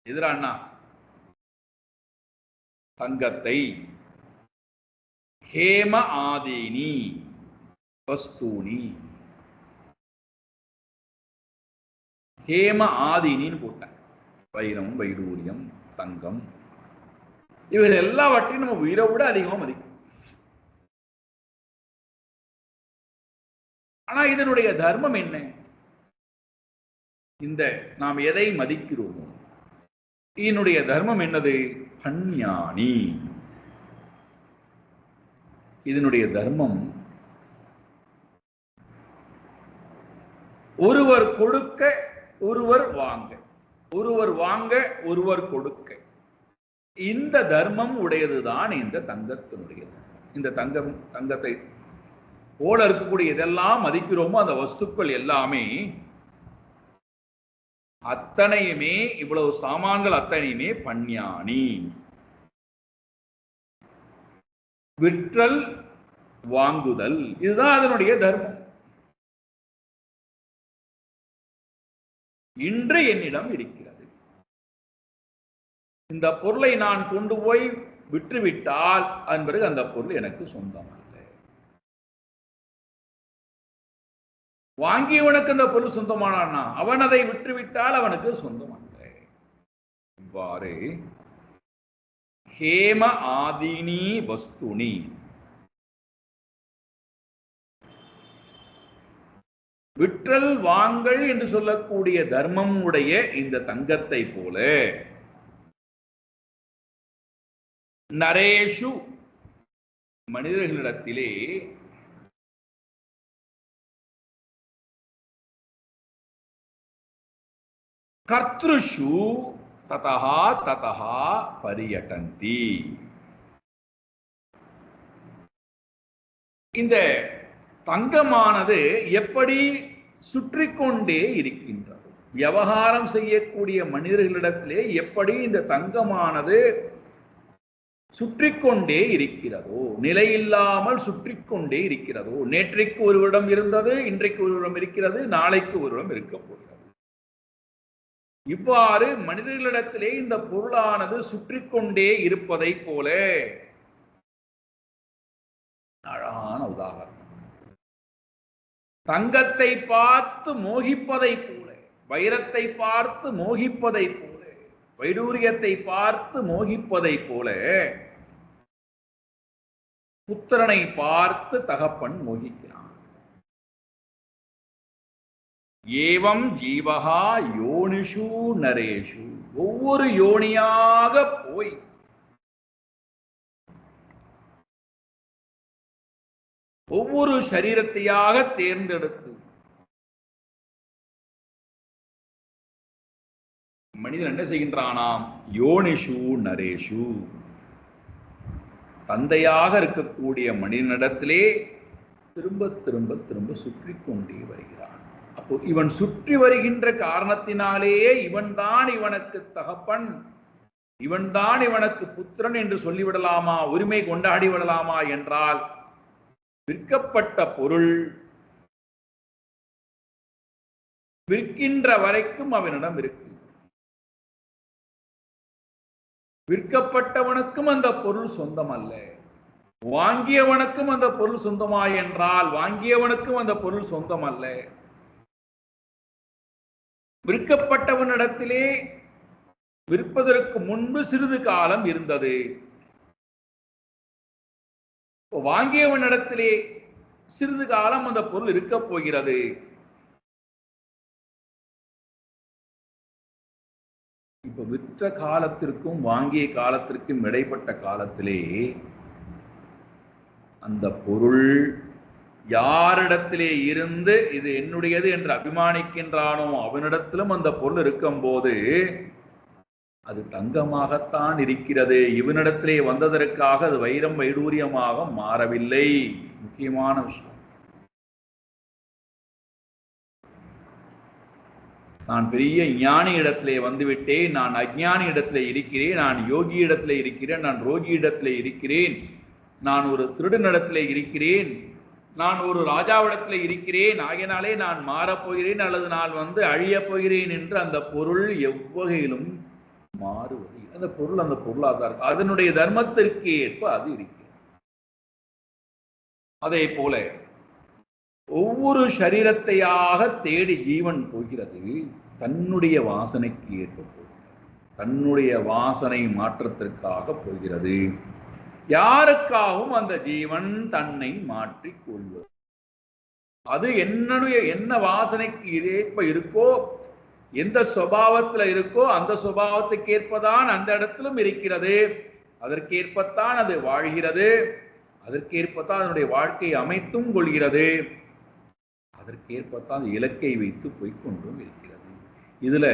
எதிரானா தங்கத்தை. ஹேம ஆதீனி வஸ்தூனி, ஹேம ஆதீனின்னு போட்டாங்க. வைரம், வைடூரியம், தங்கம், இவர்கள் எல்லாவற்றையும் நம்ம உயிரை விட அதிகமா மதிக்கிறோம். ஆனா இதனுடைய தர்மம் என்ன? இந்த நாம் எதை மதிக்கிறோமோ இதனுடைய தர்மம் என்னது? பண்யாணி. இதனுடைய தர்மம் ஒருவர் கொடுக்க ஒருவர் வாங்க, ஒருவர் வாங்க ஒருவர் கொடுக்க. இந்த தர்மம் உடையதுதான் இந்த தங்கத்தினுடையது. இந்த தங்கத்தை போல இருக்கக்கூடிய இதெல்லாம் மதிக்கிறோமோ அந்த வஸ்துக்கள் எல்லாமே, அத்தனையுமே, இவ்வளவு சாமான்கள் அத்தனையுமே பண்யாணி. விற்றல் வாங்குதல், இதுதான் அதனுடைய தர்மம். இன்று என்னிடம் இருக்கிறது, இந்த பொருளை நான் கொண்டு போய் விற்றுவிட்டால் அதன் பிறகு அந்த பொருள் எனக்கு சொந்தம் அல்ல. வாங்கியவனுக்கு அந்த பொருள் சொந்தமானான்னா அவன் அதை விற்றுவிட்டால் அவனுக்கு சொந்தம் அல்ல. இவ்வாறு ஹேம ஆதீனி வஸ்துனி, விற்றல் வாங்கல் என்று சொல்லக்கூடிய தர்மம் உடைய இந்த தங்கத்தை போல நரேஷு மனிதர்களிடத்திலே கர்த்ருஷு ததஹா ததஹா பரியடந்தி. இந்த தங்கமானது எப்படி சுற்றி கொண்டே இருக்கின்றது, விவகாரம் செய்யக்கூடிய மனிதர்களிடத்திலே எப்படி இந்த தங்கமானது சுற்றி கொண்டே இருக்கிறதோ, நிலையில்லாமல் சுற்றி கொண்டே இருக்கிறதோ. நேற்றைக்கு ஒருவரிடம் இருந்தது, இன்றைக்கு ஒருவரிடம் இருக்கிறது, நாளைக்கு ஒருவரிடம் இருக்க போகிறது. இவ்வாறு மனிதர்களிடத்திலே இந்த பொருளானது சுற்றி கொண்டே இருப்பதை போல அழகான உதாரணம். தங்கத்தை பார்த்து மோகிப்பதை போல, வைரத்தை பார்த்து மோகிப்பதை போல, வைடூரியத்தை பார்த்து மோகிப்பதை போல புத்திரனை பார்த்து தகப்பன் மோகிக்கிறான். ஏவம் ஜீவஹா யோனிஷு நரேஷு, ஒவ்வொரு யோனியாக போய் ஒவ்வொரு சரீரத்தையாக தேர்ந்தெடுத்து மனிதன் என்ன செய்கின்றானாம்? யோனிஷு நரேஷு, தந்தையாக இருக்கக்கூடிய மனிதனிடத்திலே திரும்ப திரும்ப திரும்ப சுற்றி கொண்டே வருகிறான். அப்போ இவன் சுற்றி வருகின்ற காரணத்தினாலேயே இவன்தான் இவனுக்கு தகப்பன், இவன்தான் இவனுக்கு புத்திரன் என்று சொல்லிவிடலாமா, உரிமை கொண்டாடி விடலாமா என்றால் விற்கப்பட்ட பொருள் விற்கின்ற வரைக்கும் அவனிடம் இருக்கு. விற்கப்பட்டவனுக்கும் அந்த பொருள் சொந்தம் அல்ல. வாங்கியவனுக்கும் அந்த பொருள் சொந்தமா என்றால் வாங்கியவனுக்கும் அந்த பொருள் சொந்தம் அல்ல. விற்கப்பட்டவனிடத்திலே விற்பதற்கு முன்பு சிறிது காலம் இருந்தது. வாங்கியவனிடத்திலே சிறிது காலம் அந்த பொருள் இருக்க போகிறது. இப்ப விற்ற காலத்திற்கும் வாங்கிய காலத்திற்கும் இடைப்பட்ட காலத்திலே அந்த பொருள் யாரிடத்திலே இருந்து இது என்னுடையது என்று அபிமானிக்கின்றானோ அவனிடத்திலும் அந்த பொருள் இருக்கும் போது அது தங்கமாகத்தான் இருக்கிறது. இவனிடத்திலே வந்ததற்காக அது வைரம் வைடூரியமாக மாறவில்லை. முக்கியமான விஷயம். நான் பெரிய ஞானி இடத்திலே வந்துவிட்டேன், நான் அஞ்ஞானி இடத்திலே இருக்கிறேன், நான் யோகி இடத்திலே இருக்கிறேன், நான் ரோகி இடத்திலே இருக்கிறேன், நான் ஒரு திருடனிடத்திலே இருக்கிறேன், நான் ஒரு ராஜாவிடத்திலே இருக்கிறேன், ஆகையினாலே நான் மாறப்போகிறேன் அல்லது நான் அழியப் போகிறேன் என்று அந்த பொருள் எவ்வகையிலும் மாறுவது. அந்த பொருள் அந்த பொருளாதாரம் அதனுடைய தர்மத்திற்கு ஏற்ப அது இருக்கிறது. அதே போல ஒவ்வொரு சரீரத்தையாக தேடி ஜீவன் போகிறது. தன்னுடைய வாசனைக்கு ஏற்ப போகிறது. தன்னுடைய வாசனை மாற்றத்திற்காக போகிறது. யாருக்காகவும் அந்த ஜீவன் தன்னை மாற்றிக் கொள்வது. அது என்ன வாசனைக்கு ஏற்ப இருக்கோ, எந்த சுபாவத்தில் இருக்கோ அந்த சுபாவத்துக்கு ஏற்பதான் அந்த இடத்திலும் இருக்கிறது. அதற்கேற்பத்தான் அது வாழ்கிறது. அதற்கேற்பத்தான் அதனுடைய வாழ்க்கையை அமைத்தும் கொள்கிறது. அதற்கேற்பத்தான் இலக்கை வைத்து போய்கொண்டும் இருக்கிறது. இதுல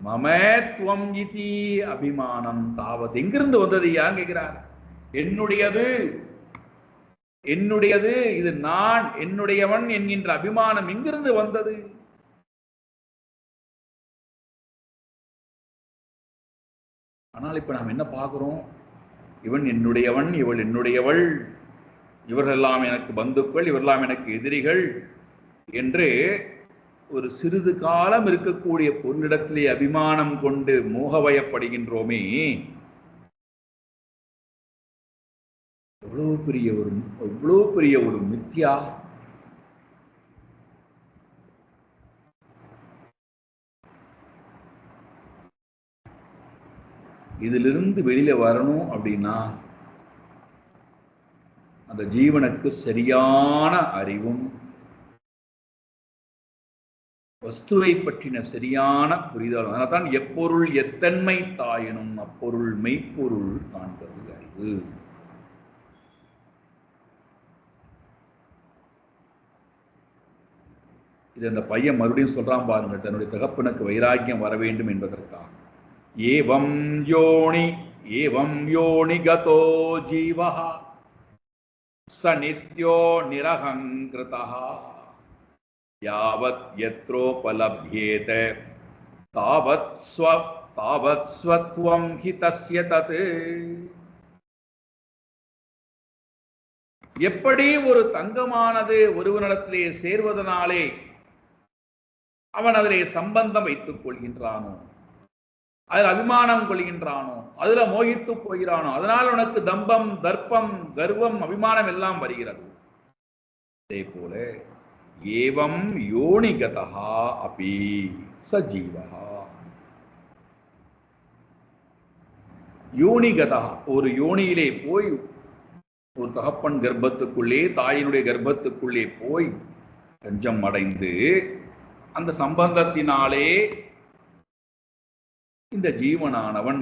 மமத்வம் இதி அபிமானம் தாவத் எங்கிருந்து வந்தது? யான் கேட்கிறார். என்னுடையது என்னுடையது இது நான் என்னுடையவன் என்கின்ற அபிமானம் எங்கிருந்து வந்தது? ஆனால் இப்ப நாம் என்ன பார்க்கிறோம்? இவன் என்னுடையவன், இவள் என்னுடையவள், இவர்களெல்லாம் எனக்கு பந்துக்கள், இவரெல்லாம் எனக்கு எதிரிகள் என்று ஒரு சிறிது காலம் இருக்கக்கூடிய பொருளிடத்திலே அபிமானம் கொண்டு மோகவயப்படுகின்றோமே. எவ்வளவு பெரிய ஒரு மித்யா. இதிலிருந்து வெளியில வரணும் அப்படின்னா அந்த ஜீவனுக்கு சரியான அறிவும் வஸ்துவை பற்றின சரியான புரிதலும். அதனால்தான் எப்பொருள் எத்தன்மை தாயினும் அப்பொருள் மெய்ப்பொருள் காண்பது அறிவு. இது அந்த பையன் மறுபடியும் சொல்றான் பாருங்க, தன்னுடைய தகப்பனுக்கு வைராக்கியம் வர வேண்டும் என்பதற்காக. ஏவம் யோனி கதோ ஜீவஹ ச நித்யோ நிரஹங்கிருதஹ யாவத் யத்ரோபலப்யேத தாவத் ஸ்வத்வம் ஹி தஸ்ய தத். எப்படி ஒரு தங்கமானது ஒருவனிடத்திலே சேர்வதனாலே அவன் அதிலே சம்பந்தம் வைத்துக் கொள்கின்றானோ, அதில் அபிமானம் கொள்கின்றானோ, அதுல மோகித்து போகிறானோ, அதனால் உனக்கு தம்பம், தர்ப்பம், கர்வம், அபிமானம் எல்லாம் வருகிறது. அதே போல ஏவம் யோனிகதா அபி சஜீவஹா. யோனிகதா ஒரு யோனியிலே போய் ஒரு தகப்பன் கர்ப்பத்துக்குள்ளே, தாயினுடைய கர்ப்பத்துக்குள்ளே போய் தஞ்சம் அடைந்து அந்த சம்பந்தத்தினாலே இந்த ஜீவனானவன்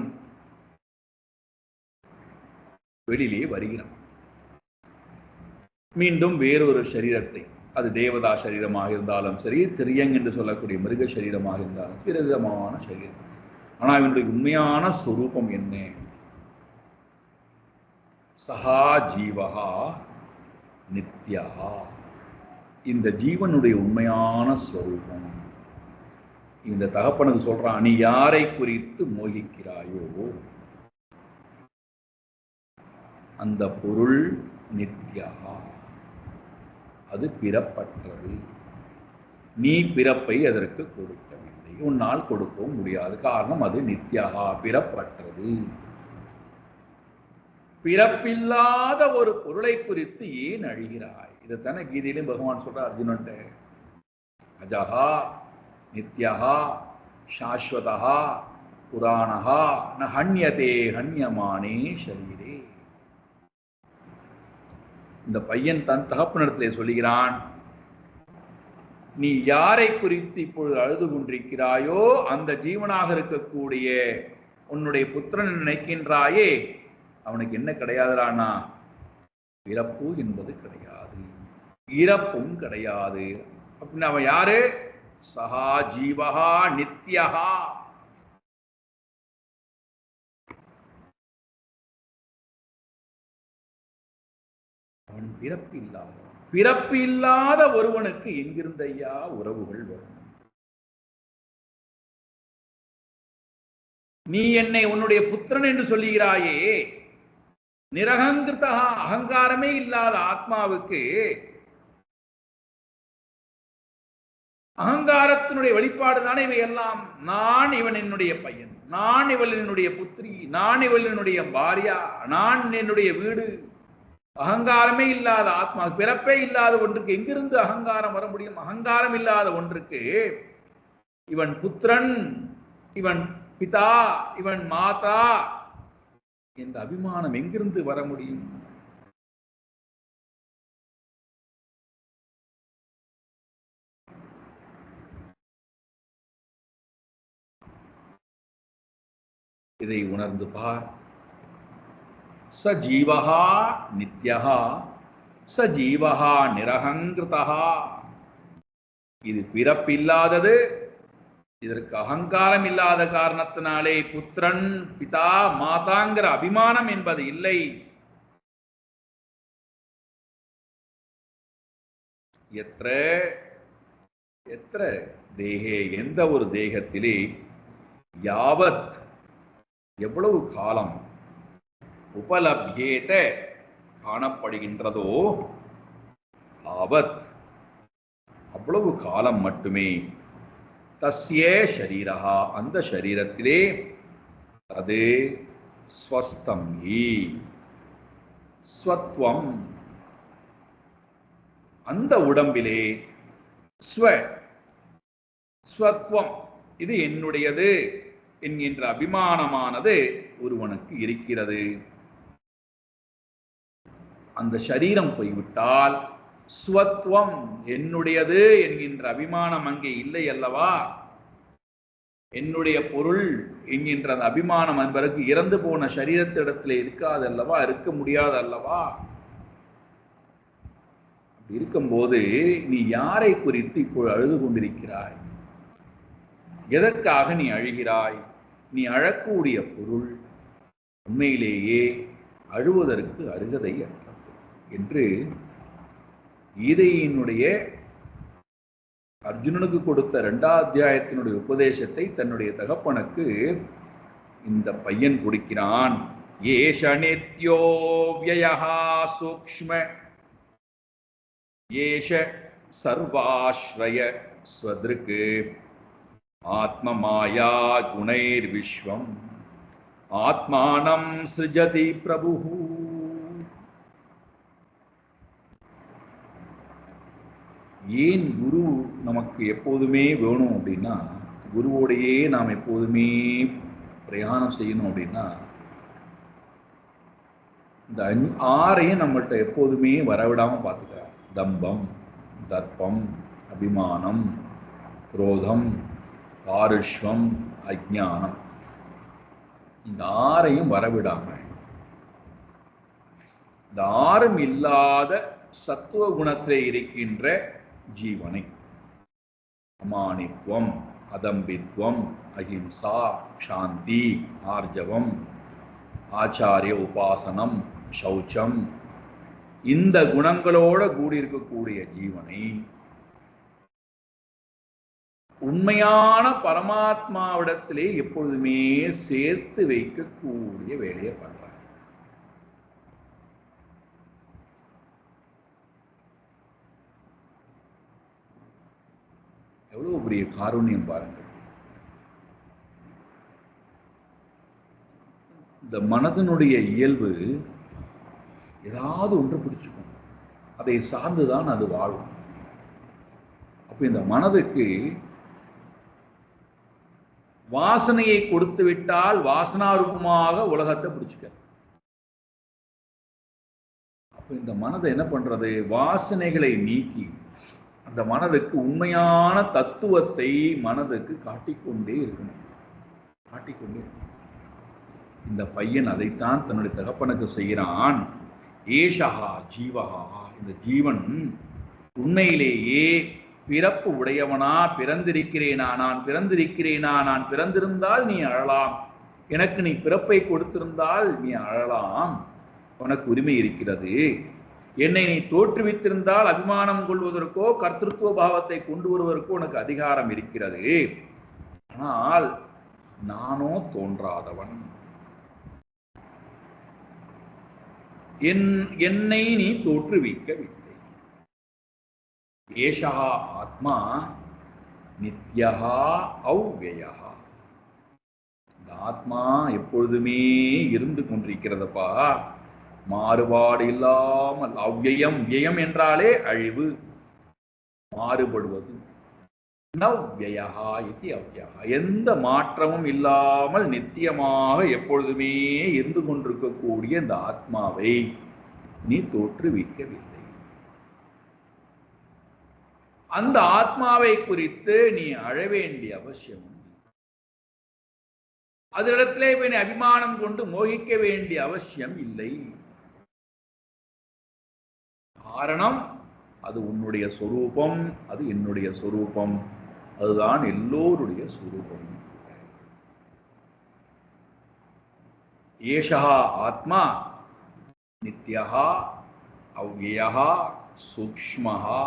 வெளியிலே வருகிறான். மீண்டும் வேறொரு சரீரத்தை, அது தேவதா சரீரமாக இருந்தாலும் சரி, திரியங் என்று சொல்லக்கூடிய மிருக சரீரமாக இருந்தாலும் சரி, விதமான சரீரம். ஆனால் இவனுடைய உண்மையான ஸ்வரூபம் என்ன? சஹா ஜீவஹா நித்யா. இந்த ஜீவனுடைய உண்மையான ஸ்வரூபம். இந்த தகப்பனுக்கு சொல்றான், நீ யாரை குறித்து மோகிக்கிறாயோ அந்த பொருள் நித்யா, அது பிறப்பற்றது. நீ பிறப்பை அதற்கு கொடுக்கவில்லை, உன்னால் கொடுக்கவும் முடியாது. காரணம் அது நித்யா, பிறப்பற்றது. பிறப்பில்லாத ஒரு பொருளை குறித்து ஏன் அழுகிறாய்? இதைத்தானே கீதையிலும் பகவான் சொல்றார் அர்ஜுனன்ட்ட. அஜஹா நித்யஹா சாஸ்வதஹா புராணஹா ந ஹன்யதே ஹன்யமானே ஷரீரே. இந்த பையன் தன் தகப்பனிடத்திலே சொல்லுகிறான், நீ யாரை குறித்து இப்பொழுது அழுது கொண்டிருக்கிறாயோ அந்த ஜீவனாக இருக்கக்கூடிய உன்னுடைய புத்திரன் நினைக்கின்றாயே, அவனுக்கு என்ன கிடையாதுடானா, பிறப்பு என்பது கிடையாது, இறப்பும் கிடையாது. அப்படின்னு அவன் யாரு? சஹா ஜீவஹா நித்யஹா. அவன் பிறப்பு இல்லாத, பிறப்பு இல்லாத ஒருவனுக்கு எங்கிருந்து ஐயா உறவுகள் வரும்? நீ என்னை உன்னுடைய புத்திரன் என்று சொல்லுகிறாயே, நிரகங்கிருத்தா, அகங்காரமே இல்லாத ஆத்மாவுக்கு அகங்காரத்தினுடைய வெளிப்பாடு தானே இவையெல்லாம். நான் இவன் என்னுடைய பையன், நான் இவள் என்னுடைய புத்திரி, நான் இவள் என்னுடைய பாரியா, நான் என்னுடைய வீடு. அகங்காரமே இல்லாத ஆத்மா, பிறப்பே இல்லாத ஒன்றுக்கு எங்கிருந்து அகங்காரம் வர முடியும்? அகங்காரம் இல்லாத ஒன்றுக்கு இவன் புத்திரன், இவன் பிதா, இவன் மாதா என்ற அபிமானம் எங்கிருந்து வர முடியும்? இதை உணர்ந்து பார். சஜீவஹா நித்யஹா சஜீவஹா நிரகங்கிருதஹா. இது பிறப்பில்லாதது, இதற்கு அகங்காரம் இல்லாத காரணத்தினாலே புத்திரன் பிதா மாதாங்கிற அபிமானம் என்பது இல்லை. எത്ര எത്ര தேகே, எந்த ஒரு தேகத்திலே யாவத் எவ்வளவு காலம் உபலப்யேத காணப்படுகின்றதோ ஆவத் அவ்வளவு காலம் மட்டுமே தஸ்ய ஷரீரஹா, அந்த ஷரீரத்திலே அது ஸ்வஸ்தம் ஹி ஸ்வத்வம், அந்த உடம்பிலே ஸ்வத்வம், இது என்னுடையது என்கின்ற அபிமானமானது ஒருவனுக்கு இருக்கிறது. அந்த சரீரம் போய்விட்டால் ஸ்வத்வம், என்னுடையது என்கின்ற அபிமானம் அங்கே இல்லை அல்லவா? என்னுடைய பொருள் என்கின்ற அந்த அபிமானம் என்பதற்கு இறந்து போன சரீரத்திடத்திலே இருக்காது அல்லவா, இருக்க முடியாது அல்லவா? அப்படி இருக்கும்போது நீ யாரை குறித்து இப்போது அழுது கொண்டிருக்கிறாய்? எதற்காக நீ அழுகிறாய்? நீ அழக்கூடிய பொருள் உண்மையிலேயே அழுவதற்கு அருகதை அற்றது என்று கீதையினுடைய அர்ஜுனனுக்கு கொடுத்த 2ஆம் அத்தியாயத்தினுடைய உபதேசத்தை தன்னுடைய தகப்பனுக்கு இந்த பையன் கொடுக்கிறான். ஏஷ நித்யோ வ்யயஹா சூக்ஷ்ம ஏஷ சர்வாஸ்ரய ஸ்வத்ருக்கு ஆத்ம மாயா குணைர் விஸ்வம் ஆத்மானம் சிருஜதி பிரபு. ஏன் குரு நமக்கு எப்போதுமே வேணும் அப்படின்னா, குருவோடையே நாம் எப்போதுமே பிரயாணம் செய்யணும் அப்படின்னா, இந்த 6ஐயும் நம்மள்கிட்ட எப்போதுமே வரவிடாமல் பார்த்துக்கிறார். தம்பம், தர்ப்பம், அபிமானம், குரோதம், பாருஷ்வம், அஜ்ஞானம், இந்த 6ஐயும் வரவிடாம இந்த 6ம் இல்லாத சத்துவ குணத்திலே இருக்கின்ற ஜீவனை அமானித்வம், அதம்பித்வம், அஹிம்சா, சாந்தி, ஆர்ஜவம், ஆச்சாரிய உபாசனம், சௌச்சம், இந்த குணங்களோட கூடியிருக்கக்கூடிய ஜீவனை உண்மையான பரமாத்மாவிடத்திலே எப்பொழுதுமே சேர்த்து வைக்கக்கூடிய வேலையை பண்றார். எவ்வளவு பெரிய காருண்யம் பாருங்கள். இந்த மனதனுடைய இயல்பு ஏதாவது ஒன்று பிடிச்சுக்கும், அதை சார்ந்துதான் அது வாழும். அப்ப இந்த மனதுக்கு வாசனையை கொடுத்து விட்டால் வாசனாரூபமாக உலகத்தை பிடிச்சுக்க. அப்ப இந்த மனதை என்ன பண்றது? வாசனைகளை நீக்கி அந்த மனதுக்கு உண்மையான தத்துவத்தை மனதுக்கு காட்டிக்கொண்டே இருக்கணும், காட்டிக்கொண்டே இருக்கணும். இந்த பையன் அதைத்தான் தன்னுடைய தகப்பனுக்கு செய்கிறான். ஏஷகா ஜீவகா, இந்த ஜீவன் உண்மையிலேயே பிறப்பு உடையவனா? பிறந்திருக்கிறேனா? நான் பிறந்திருக்கிறேனா? நான் பிறந்திருந்தால் நீ அழலாம், எனக்கு நீ பிறப்பை கொடுத்திருந்தால் நீ அழலாம், உனக்கு உரிமை இருக்கிறது. என்னை நீ தோற்றுவித்திருந்தால் அபிமானம் கொள்வதற்கோ கர்த்திருவ பாவத்தை கொண்டு வருவதற்கோ உனக்கு அதிகாரம் இருக்கிறது. ஆனால் நானோ தோன்றாதவன், என்னை நீ தோற்றுவிக்கவில்லை. ஏஷா ஆத்மா நித்யா அவ்யயா, இந்த ஆத்மா எப்பொழுதுமே இருந்து கொண்டிருக்கிறதப்பா, மாறுபாடு இல்லாமல். அவ்யயம், வியம் என்றாலே அழிவு, மாறுபடுவது. நவ்யயா இது அவ்யயா, எந்த மாற்றமும் இல்லாமல் நித்தியமாக எப்பொழுதுமே இருந்து கொண்டிருக்கக்கூடிய இந்த ஆத்மாவை நீ தோற்றுவிக்கவில்லை. அந்த ஆத்மாவை குறித்து நீ அழ வேண்டிய அவசியம், அதனிடத்திலே நீ அபிமானம் கொண்டு மோகிக்க வேண்டிய அவசியம் இல்லை. காரணம், அது உன்னுடைய சொரூபம், அது என்னுடைய சொரூபம், அதுதான் எல்லோருடைய சொரூபம். ஏஷா ஆத்மா நித்யா அவ்யயா சூக்ஷ்மஹா.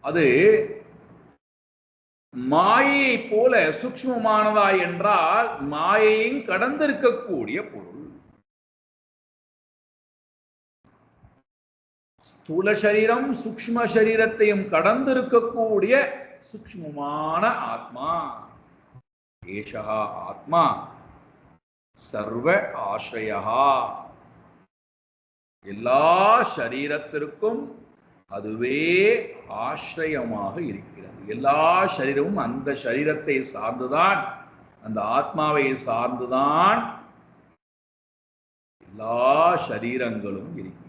அது மாயை போல சூக்ஷ்மமானதா என்றால் மாயையும் கடந்திருக்கக்கூடிய பொருள். ஸ்தூல சரீரம் சூக்ஷ்ம சரீரத்தையும் கடந்திருக்கக்கூடிய சூக்ஷ்மமான ஆத்மா. ஏஷா ஆத்மா சர்வ ஆஸ்ரயா, எல்லா சரீரத்திற்கும் அதுவே ஆශ්‍රயமாக இருக்கிறது. எல்லா சரீரமும் அந்த சரீரத்தை சார்ந்துதான், அந்த ஆத்மாவை சார்ந்துதான் எல்லா சரீரங்களும் இருக்கிறது.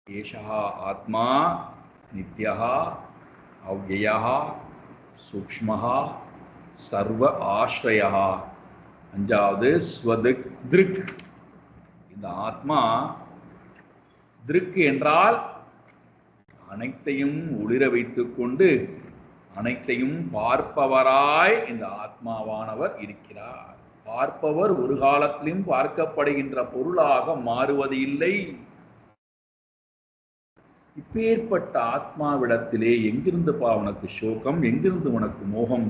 ஏஷா ஆத்மா நித்யா அவ்யயா சூக்ஷ்மஹா சர்வ ஆශ්‍රயா. அஞ்சாவது ஸ்வதிக் திருக். இந்த ஆத்மா திருக்கு என்றால் அனைத்தையும் ஒளிர வைத்துக் கொண்டு அனைத்தையும் பார்ப்பவராய் இந்த ஆத்மாவானவர் இருக்கிறார். பார்ப்பவர் ஒரு காலத்திலும் பார்க்கப்படுகின்ற பொருளாக மாறுவது இல்லை. இப்பேற்பட்ட ஆத்மாவிடத்திலே எங்கிருந்துப்பா உனக்கு சோகம், எங்கிருந்து உனக்கு மோகம்?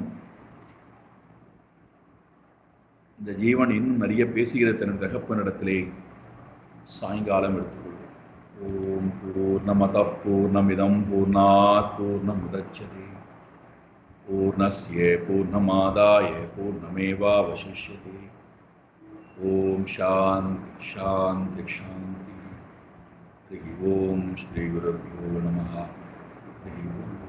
இந்த ஜீவன் இன்னும் நிறைய பேசுகிற தன் தகப்பனிடத்திலே சாயங்காலம் எடுத்துக்கொள்வோம். ஓம் பூர்ணமதః பூர்ணமிதம் பூர்ணாத் பூர்ணமுதச்யதே பூர்ணஸ்ய பூர்ணமாதாய பூர்ணமேவாவசிஷ்யதே. ஓம் சாந்தி சாந்தி சாந்தி. ஹரி ஓம் ஸ்ரீ குருப்யோ நமः. ஹரி ஓம்.